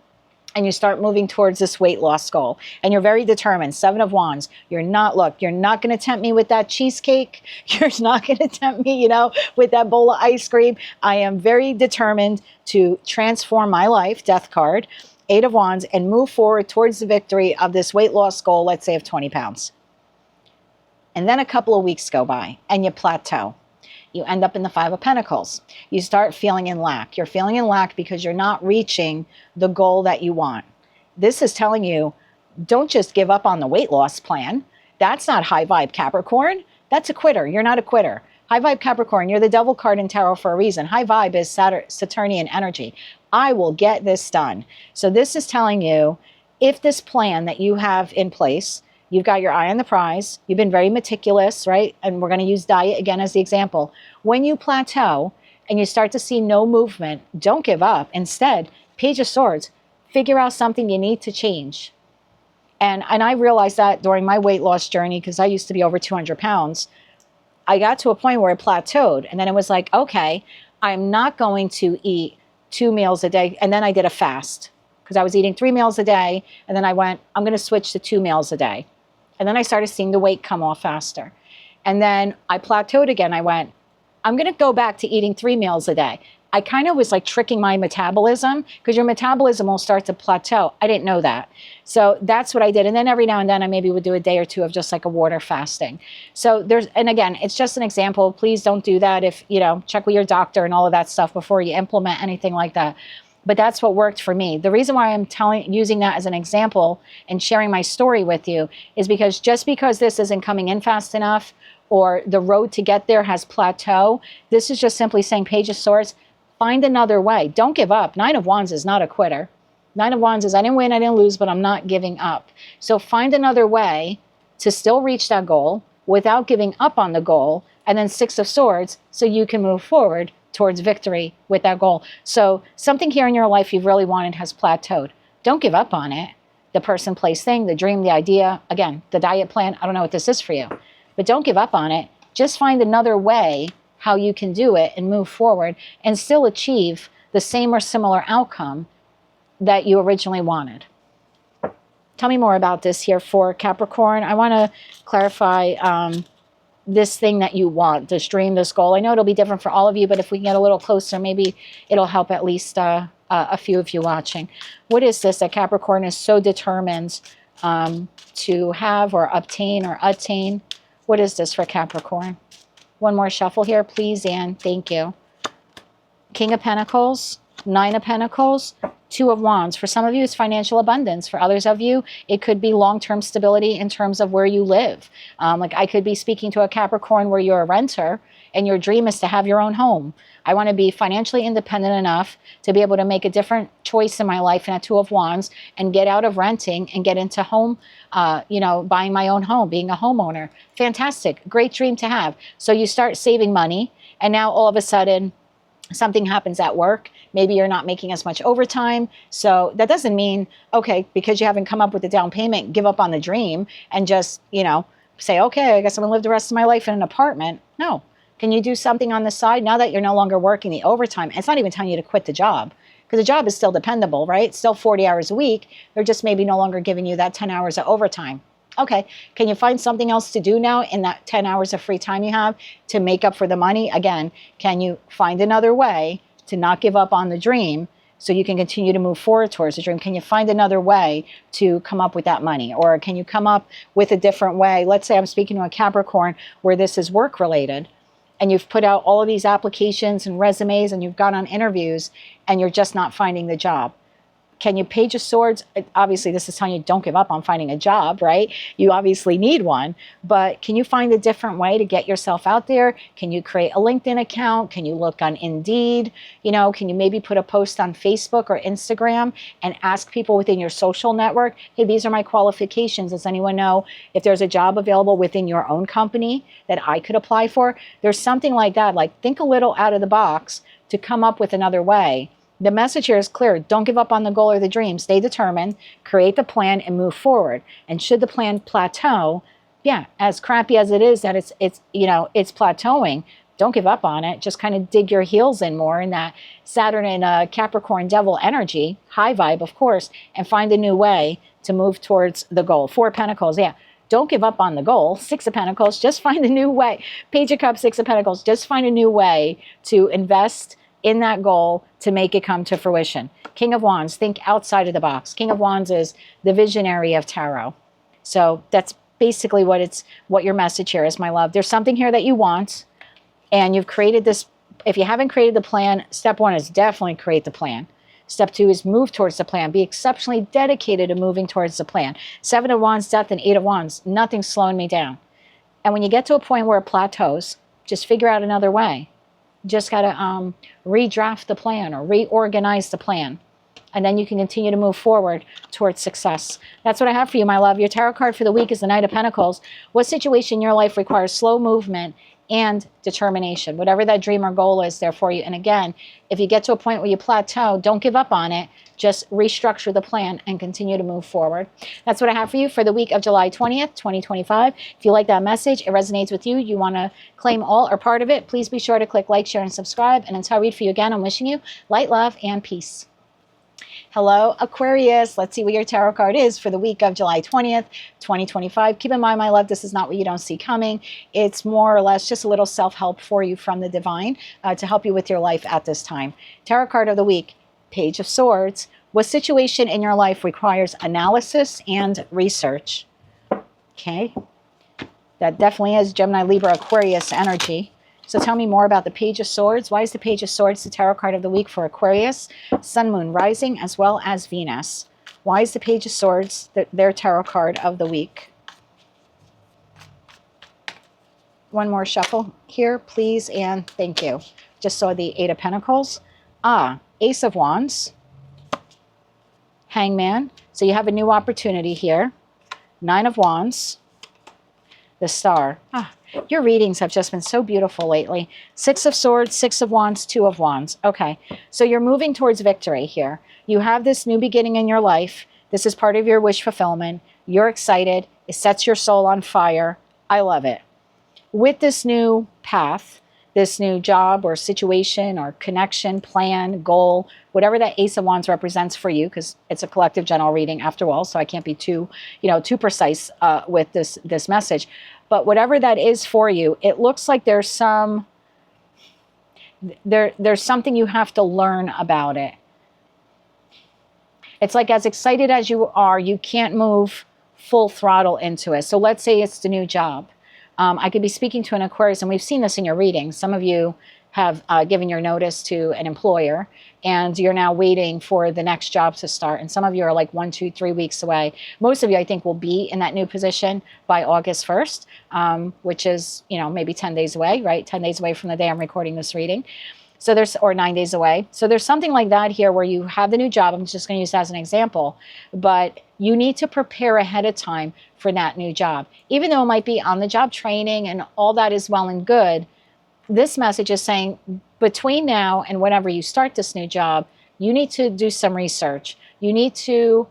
And you start moving towards this weight loss goal. And you're very determined. Seven of Wands. You're not going to tempt me with that cheesecake. You're not going to tempt me, with that bowl of ice cream. I am very determined to transform my life, Death card, Eight of Wands, and move forward towards the victory of this weight loss goal, let's say of 20 pounds. And then a couple of weeks go by and you plateau. You end up in the Five of Pentacles. You start feeling in lack. You're feeling in lack because you're not reaching the goal that you want. This is telling you, don't just give up on the weight loss plan. That's not high vibe Capricorn. That's a quitter. You're not a quitter. High vibe Capricorn, you're the devil card in tarot for a reason. High vibe is Saturnian energy. I will get this done. So this is telling you, if this plan that you have in place, you've got your eye on the prize, you've been very meticulous, right? And we're going to use diet again as the example. When you plateau and you start to see no movement, don't give up. Instead, Page of Swords, figure out something you need to change. And I realized that during my weight loss journey, because I used to be over 200 pounds, I got to a point where it plateaued. And then it was like, okay, I'm not going to eat 2 meals a day. And then I did a fast because I was eating 3 meals a day. And then I went, I'm going to switch to 2 meals a day. And then I started seeing the weight come off faster. And then I plateaued again. I went, I'm going to go back to eating 3 meals a day. I kind of was like tricking my metabolism, because your metabolism will start to plateau. I didn't know that. So that's what I did. And then every now and then I maybe would do a day or two of just like a water fasting. So and again, it's just an example. Please don't do that. If, check with your doctor and all of that stuff before you implement anything like that. But that's what worked for me. The reason why I'm using that as an example and sharing my story with you is because just because this isn't coming in fast enough, or the road to get there has plateau, this is just simply saying, Page of Swords, find another way. Don't give up. 9 of Wands is not a quitter. 9 of Wands is, I didn't win, I didn't lose, but I'm not giving up. So find another way to still reach that goal without giving up on the goal. And then 6 of Swords, so you can move forward towards victory with that goal. So something here in your life you've really wanted has plateaued. Don't give up on it. The person, place, thing, the dream, the idea, again, the diet plan, I don't know what this is for you, but don't give up on it. Just find another way how you can do it and move forward and still achieve the same or similar outcome that you originally wanted. Tell me more about this here for Capricorn. I want to clarify this thing that you want, this dream, this goal. I know it'll be different for all of you, but if we can get a little closer, maybe it'll help at least a few of you watching. What is this that Capricorn is so determined to have or obtain or attain? What is this for Capricorn? One more shuffle here, please, and thank you. King of Pentacles, 9 of Pentacles, 2 of Wands. For some of you, it's financial abundance. For others of you, it could be long-term stability in terms of where you live. Like I could be speaking to a Capricorn where you're a renter and your dream is to have your own home. I want to be financially independent enough to be able to make a different choice in my life in a 2 of Wands and get out of renting and get into home, buying my own home, being a homeowner. Fantastic. Great dream to have. So you start saving money, and now all of a sudden something happens at work. Maybe you're not making as much overtime. So that doesn't mean, okay, because you haven't come up with the down payment, give up on the dream and just, say, okay, I guess I'm going to live the rest of my life in an apartment. No. Can you do something on the side now that you're no longer working the overtime? It's not even telling you to quit the job, because the job is still dependable, right? It's still 40 hours a week. They're just maybe no longer giving you that 10 hours of overtime. Okay, can you find something else to do now in that 10 hours of free time you have to make up for the money? Again, can you find another way to not give up on the dream so you can continue to move forward towards the dream? Can you find another way to come up with that money? Or can you come up with a different way? Let's say I'm speaking to a Capricorn where this is work related, and you've put out all of these applications and resumes and you've gone on interviews and you're just not finding the job. Can you, Page of Swords, obviously this is telling you don't give up on finding a job, right? You obviously need one, but can you find a different way to get yourself out there? Can you create a LinkedIn account? Can you look on Indeed? Can you maybe put a post on Facebook or Instagram and ask people within your social network, hey, these are my qualifications. Does anyone know if there's a job available within your own company that I could apply for? There's something like that. Like, think a little out of the box to come up with another way. The message here is clear. Don't give up on the goal or the dream. Stay determined, create the plan, and move forward. And should the plan plateau, yeah, as crappy as it is that it's plateauing, don't give up on it. Just kind of dig your heels in more in that Saturn and Capricorn devil energy, high vibe, of course, and find a new way to move towards the goal. 4 of Pentacles, yeah. Don't give up on the goal. 6 of Pentacles, just find a new way. Page of Cups, 6 of Pentacles, just find a new way to invest in that goal to make it come to fruition. King of Wands, think outside of the box. King of Wands is the visionary of tarot. So that's basically what your message here is, my love. There's something here that you want, and you've created this. If you haven't created the plan, step 1 is definitely create the plan. Step 2 is move towards the plan. Be exceptionally dedicated to moving towards the plan. 7 of Wands, Death, and 8 of Wands. Nothing's slowing me down. And when you get to a point where it plateaus, just figure out another way. just got to redraft the plan or reorganize the plan. And then you can continue to move forward towards success. That's what I have for you, my love. Your tarot card for the week is the Knight of Pentacles. What situation in your life requires slow movement and determination? Whatever that dream or goal is there for you. And again, if you get to a point where you plateau, don't give up on it. Just restructure the plan and continue to move forward. That's what I have for you for the week of July 20th, 2025. If you like that message, it resonates with you, you want to claim all or part of it, please be sure to click like, share, and subscribe. And until I read for you again, I'm wishing you light, love, and peace. Hello, Aquarius. Let's see what your tarot card is for the week of July 20th, 2025. Keep in mind, my love, this is not what you don't see coming. It's more or less just a little self-help for you from the divine to help you with your life at this time. Tarot card of the week, Page of Swords. What situation in your life requires analysis and research? Okay. That definitely is Gemini, Libra, Aquarius energy. So tell me more about the Page of Swords. Why is the Page of Swords the tarot card of the week for Aquarius, Sun, Moon, Rising, as well as Venus? Why is the Page of Swords their tarot card of the week? One more shuffle here, please, and thank you. Just saw the Eight of Pentacles. Ace of Wands. Hangman. So you have a new opportunity here. Nine of Wands. The Star. Your readings have just been so beautiful lately. Six of Swords, Six of Wands, Two of Wands. Okay, so you're moving towards victory here. You have this new beginning in your life. This is part of your wish fulfillment. You're excited. It sets your soul on fire. I love it. With this new path, this new job or situation or connection, plan, goal, whatever that Ace of Wands represents for you, because it's a collective general reading after all, so I can't be too precise with this message. But whatever that is for you, it looks like there's something you have to learn about it. It's like as excited as you are, you can't move full throttle into it. So let's say it's the new job. I could be speaking to an Aquarius, and we've seen this in your readings. Some of you have given your notice to an employer, and you're now waiting for the next job to start. And some of you are like 1, 2, 3 weeks away. Most of you, I think, will be in that new position by August 1st, which is, maybe 10 days away, right? 10 days away from the day I'm recording this reading. So or 9 days away. So there's something like that here where you have the new job. I'm just going to use that as an example, but you need to prepare ahead of time for that new job. Even though it might be on the job training and all that is well and good, this message is saying between now and whenever you start this new job, you need to do some research. You need to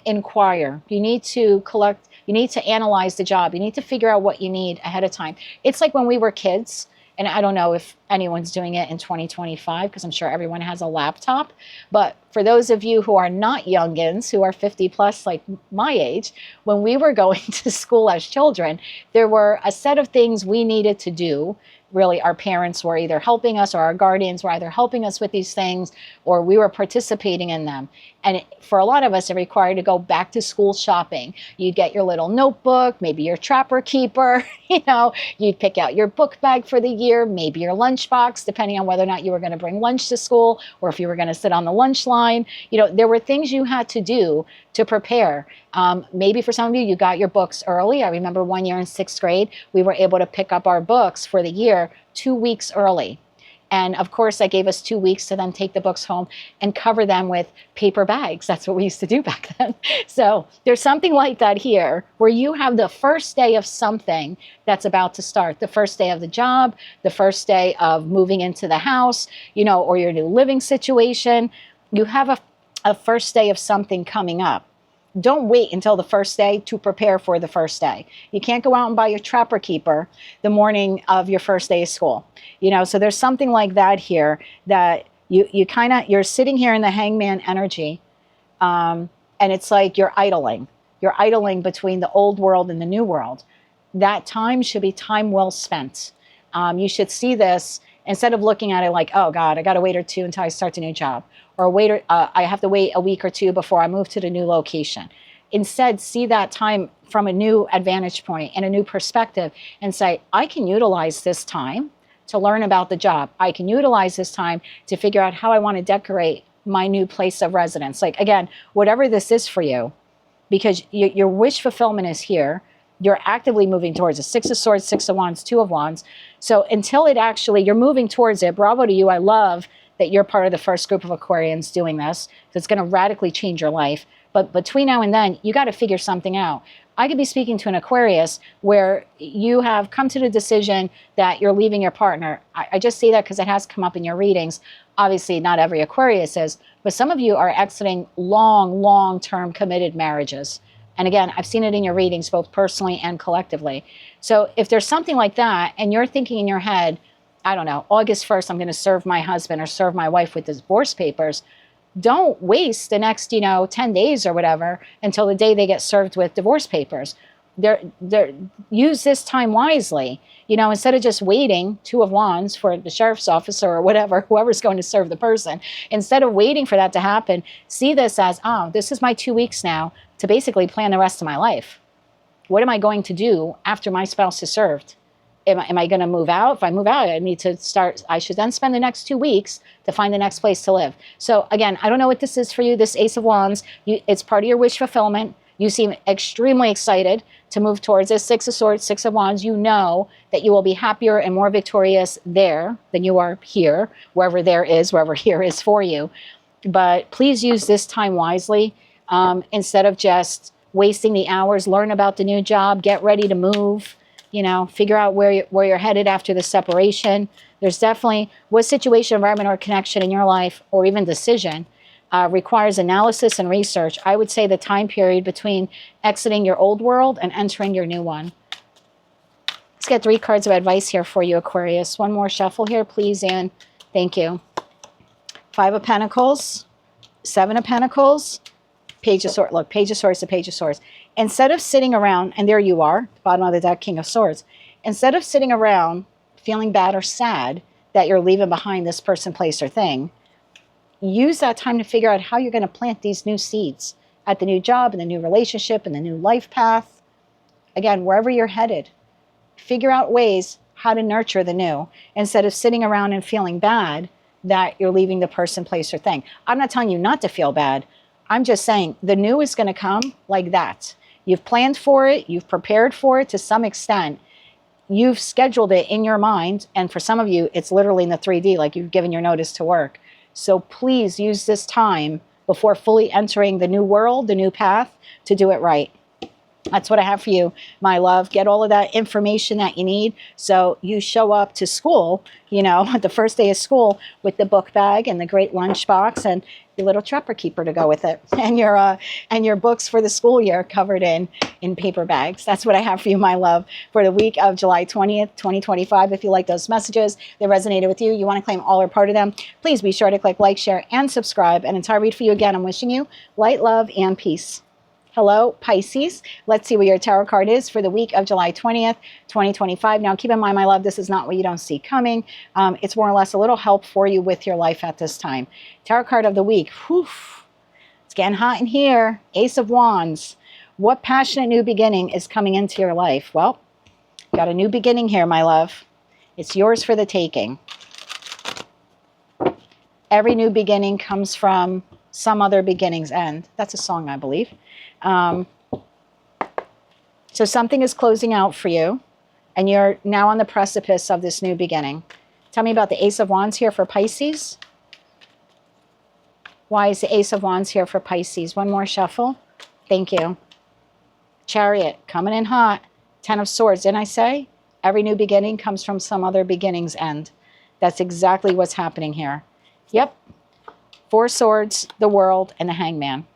inquire. You need to collect. You need to analyze the job. You need to figure out what you need ahead of time. It's like when we were kids. And I don't know if anyone's doing it in 2025, because I'm sure everyone has a laptop. But for those of you who are not youngins, who are 50 plus, like my age, when we were going to school as children, there were a set of things we needed to do. Really, our parents were either helping us, or our guardians were either helping us with these things, or we were participating in them. And for a lot of us, it required to go back to school shopping. You'd get your little notebook, maybe your trapper keeper, you'd pick out your book bag for the year, maybe your lunchbox, depending on whether or not you were going to bring lunch to school, or if you were going to sit on the lunch line. There were things you had to do to prepare. Maybe for some of you, you got your books early. I remember one year in 6th grade, we were able to pick up our books for the year 2 weeks early. And of course, that gave us 2 weeks to then take the books home and cover them with paper bags. That's what we used to do back then. So there's something like that here, where you have the first day of something that's about to start. The first day of the job, the first day of moving into the house, or your new living situation. You have a first day of something coming up. Don't wait until the first day to prepare for the first day. You can't go out and buy your trapper keeper the morning of your first day of school. So there's something like that here, that you're sitting here in the Hangman energy, and it's like you're idling. You're idling between the old world and the new world. That time should be time well spent. You should see this instead of looking at it like, oh God, I got to wait or two until I start the new job. Or I have to wait a week or two before I move to the new location. Instead, see that time from a new advantage point and a new perspective, and say, I can utilize this time to learn about the job. I can utilize this time to figure out how I want to decorate my new place of residence. Like, again, whatever this is for you, because your wish fulfillment is here. You're actively moving towards it. Six of Swords, Six of Wands, Two of Wands. So until it actually, you're moving towards it. Bravo to you. I love that you're part of the first group of Aquarians doing this. It's going to radically change your life. But between now and then, you got to figure something out. I could be speaking to an Aquarius where you have come to the decision that you're leaving your partner. I just say that because it has come up in your readings. Obviously, not every Aquarius is, but some of you are exiting long-term committed marriages. And again, I've seen it in your readings, both personally and collectively. So if there's something like that, and you're thinking in your head, I don't know, August 1st, I'm going to serve my husband or serve my wife with divorce papers. Don't waste the next, 10 days or whatever until the day they get served with divorce papers. Use this time wisely. Instead of just waiting, Two of Wands, for the sheriff's officer or whatever, whoever's going to serve the person, instead of waiting for that to happen, see this as, this is my 2 weeks now to basically plan the rest of my life. What am I going to do after my spouse is served? Am I going to move out? If I move out, I should then spend the next 2 weeks to find the next place to live. So again, I don't know what this is for you, this Ace of Wands. It's part of your wish fulfillment. You seem extremely excited to move towards this. Six of Swords, Six of Wands. You know that you will be happier and more victorious there than you are here, wherever there is, wherever here is for you. But please use this time wisely. Instead of just wasting the hours. Learn about the new job, get ready to move, figure out where you're headed after the separation. There's definitely what situation, environment, or connection in your life, or even decision, requires analysis and research. I would say the time period between exiting your old world and entering your new one. Let's get 3 cards of advice here for you, Aquarius. One more shuffle here, please, and thank you. 5 of Pentacles, 7 of Pentacles, Page of Swords. Look, Page of Swords to Page of Swords. Instead of sitting around, and there you are, bottom of the deck, King of Swords. Instead of sitting around feeling bad or sad that you're leaving behind this person, place, or thing, use that time to figure out how you're going to plant these new seeds at the new job, and the new relationship, and the new life path. Again, wherever you're headed, figure out ways how to nurture the new instead of sitting around and feeling bad that you're leaving the person, place, or thing. I'm not telling you not to feel bad. I'm just saying the new is going to come like that. You've planned for it. You've prepared for it to some extent. You've scheduled it in your mind. And for some of you, it's literally in the 3D, like you've given your notice to work. So please use this time before fully entering the new world, the new path, to do it right. That's what I have for you, my love. Get all of that information that you need. So you show up to school, the first day of school with the book bag and the great lunchbox and your little trapper keeper to go with it, and your books for the school year covered in paper bags. That's what I have for you, my love, for the week of July 20th, 2025. If you like those messages, they resonated with you, you want to claim all or part of them, please be sure to click like, share, and subscribe. And until I read for you again, I'm wishing you light, love, and peace. Hello, Pisces. Let's see what your tarot card is for the week of July 20th, 2025. Now, keep in mind, my love, this is not what you don't see coming. It's more or less a little help for you with your life at this time. Tarot card of the week. Whew, it's getting hot in here. Ace of Wands. What passionate new beginning is coming into your life? Well, got a new beginning here, my love. It's yours for the taking. Every new beginning comes from some other beginning's end. That's a song, I believe. So something is closing out for you, and you're now on the precipice of this new beginning. Tell me about the Ace of Wands here for Pisces. Why is the Ace of Wands here for Pisces? One more shuffle. Thank you. Chariot, coming in hot. 10 of Swords. Didn't I say? Every new beginning comes from some other beginning's end. That's exactly what's happening here. Yep. 4 Swords, the World, and the Hangman.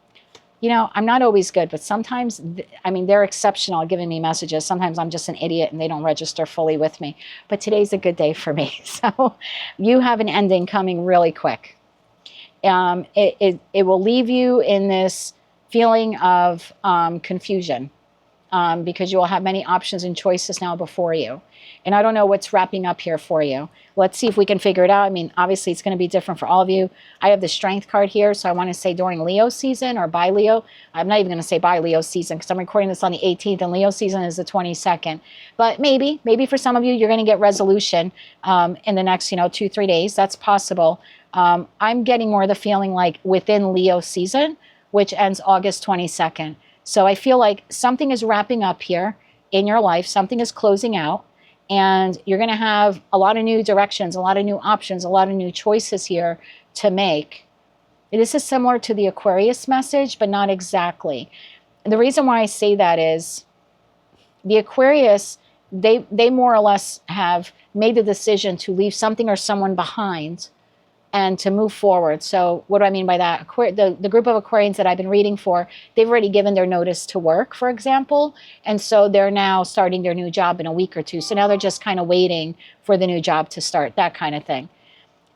I'm not always good, but sometimes, they're exceptional at giving me messages. Sometimes I'm just an idiot and they don't register fully with me. But today's a good day for me. So you have an ending coming really quick. It will leave you in this feeling of confusion because you will have many options and choices now before you. And I don't know what's wrapping up here for you. Let's see if we can figure it out. Obviously, it's going to be different for all of you. I have the Strength card here, so I want to say during Leo season or by Leo. I'm not even going to say by Leo season because I'm recording this on the 18th, and Leo season is the 22nd. But maybe for some of you, you're going to get resolution in the next, 2-3 days. That's possible. I'm getting more of the feeling like within Leo season, which ends August 22nd. So I feel like something is wrapping up here in your life. Something is closing out, and you're going to have a lot of new directions, a lot of new options, a lot of new choices here to make. This is similar to the Aquarius message, but not exactly. And the reason why I say that is the Aquarius, they more or less have made the decision to leave something or someone behind and to move forward. So what do I mean by that? The group of Aquarians that I've been reading for, they've already given their notice to work, for example. And so they're now starting their new job in a week or two. So now they're just kind of waiting for the new job to start, that kind of thing.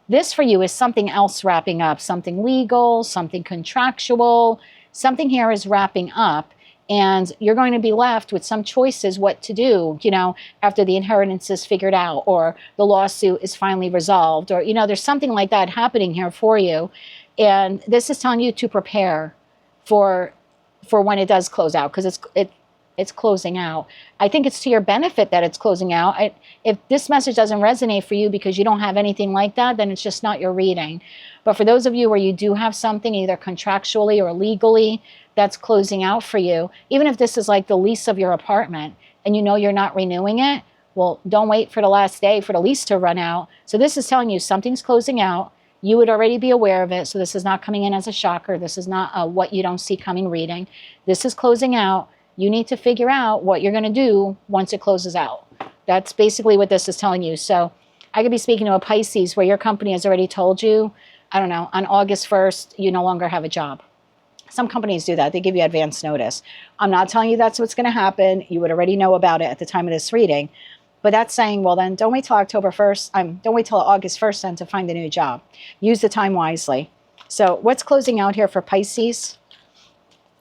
This for you is something else wrapping up, something legal, something contractual, something here is wrapping up. And you're going to be left with some choices what to do, you know, after the inheritance is figured out or the lawsuit is finally resolved, or, you know, there's something like that happening here for you. And this is telling you to prepare for when it does close out, because it's closing out. I think it's to your benefit that it's closing out. If this message doesn't resonate for you because you don't have anything like that, then it's just not your reading. But for those of you where you do have something either contractually or legally that's closing out for you, even if this is like the lease of your apartment and you know you're not renewing it, well, don't wait for the last day for the lease to run out. So this is telling you something's closing out. You would already be aware of it. So this is not coming in as a shocker. This is not a what you don't see coming reading. This is closing out. You need to figure out what you're going to do once it closes out. That's basically what this is telling you. So I could be speaking to a Pisces where your company has already told you, I don't know, on August 1st, you no longer have a job. Some companies do that. They give you advance notice. I'm not telling you that's what's going to happen. You would already know about it at the time of this reading. But that's saying, well, then don't wait till October 1st. Don't wait till August 1st then to find a new job. Use the time wisely. So what's closing out here for Pisces?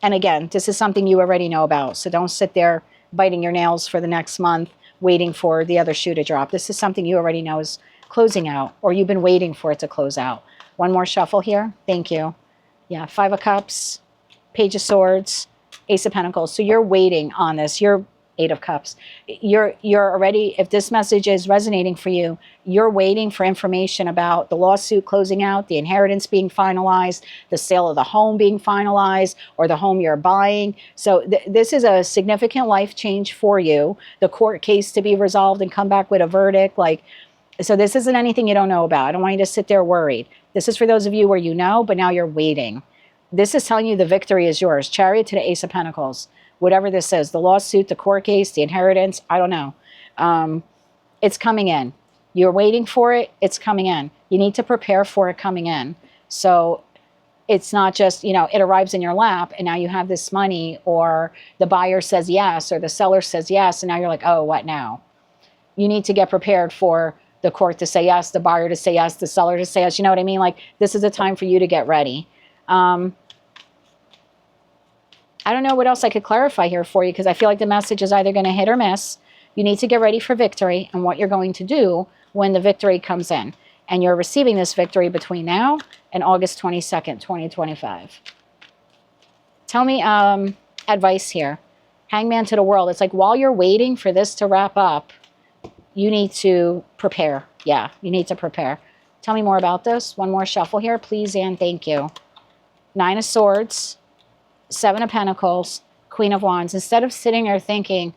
And again, this is something you already know about. So don't sit there biting your nails for the next month, waiting for the other shoe to drop. This is something you already know is closing out, or you've been waiting for it to close out. One more shuffle here. Thank you. Yeah, 5 of Cups, Page of Swords, Ace of Pentacles. So you're waiting on this. You're 8 of Cups. You're already, if this message is resonating for you, you're waiting for information about the lawsuit closing out, the inheritance being finalized, the sale of the home being finalized, or the home you're buying. So this is a significant life change for you. The court case to be resolved and come back with a verdict. So this isn't anything you don't know about. I don't want you to sit there worried. This is for those of you where you know, but now you're waiting. This is telling you the victory is yours. Chariot to the Ace of Pentacles. Whatever this is, the lawsuit, the court case, the inheritance, I don't know. It's coming in. You're waiting for it. It's coming in. You need to prepare for it coming in. So it's not just, you know, it arrives in your lap and now you have this money, or the buyer says yes, or the seller says yes, and now you're like, oh, what now? You need to get prepared for the court to say yes, the buyer to say yes, the seller to say yes. You know what I mean? Like, this is a time for you to get ready. I don't know what else I could clarify here for you, because I feel like the message is either going to hit or miss. You need to get ready for victory and what you're going to do when the victory comes in. And you're receiving this victory between now and August 22nd, 2025. Tell me advice here. Hangman to the World. It's like while you're waiting for this to wrap up, you need to prepare. Yeah, you need to prepare. Tell me more about this. One more shuffle here, please, and thank you. 9 of Swords. 7 of Pentacles, Queen of Wands. Instead of sitting there thinking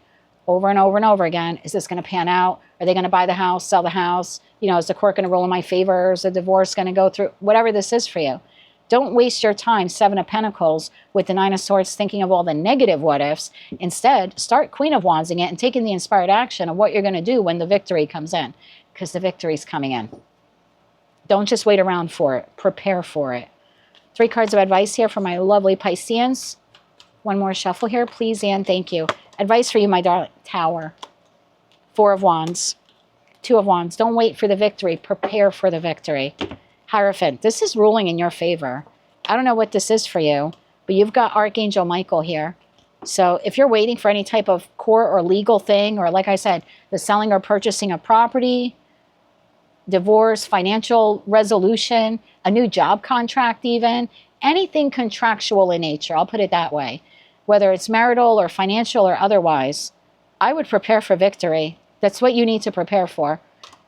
over and over and over again, is this going to pan out? Are they going to buy the house, sell the house? You know, is the court going to rule in my favor? Is the divorce going to go through? Whatever this is for you. Don't waste your time, 7 of Pentacles, with the 9 of Swords, thinking of all the negative what ifs. Instead, start Queen of Wandsing it and taking the inspired action of what you're going to do when the victory comes in, because the victory is coming in. Don't just wait around for it. Prepare for it. 3 cards of advice here for my lovely Pisceans. One more shuffle here, please, and thank you. Advice for you, my darling. Tower. 4 of Wands. 2 of Wands. Don't wait for the victory. Prepare for the victory. Hierophant. This is ruling in your favor. I don't know what this is for you, but you've got Archangel Michael here. So if you're waiting for any type of court or legal thing, or like I said, the selling or purchasing of property, divorce, financial resolution, a new job contract even, anything contractual in nature, I'll put it that way, whether it's marital or financial or otherwise, I would prepare for victory. That's what you need to prepare for.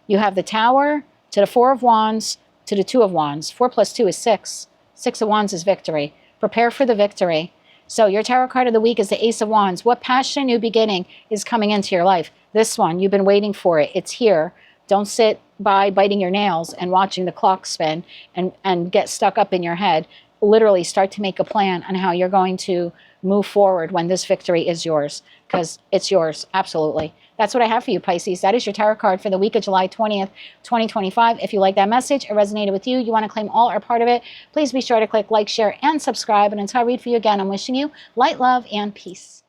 You have the Tower to the 4 of Wands to the 2 of Wands. 4 plus 2 is 6. 6 of Wands is victory. Prepare for the victory. So your tarot card of the week is the Ace of Wands. What passion, new beginning is coming into your life? This one, you've been waiting for it. It's here. Don't sit by biting your nails and watching the clock spin and get stuck up in your head. Literally start to make a plan on how you're going to move forward when this victory is yours, because it's yours. Absolutely. That's what I have for you, Pisces. That is your tarot card for the week of July 20th, 2025. If you like that message, it resonated with you, you want to claim all or part of it, please be sure to click like, share, and subscribe. And until I read for you again, I'm wishing you light, love, and peace.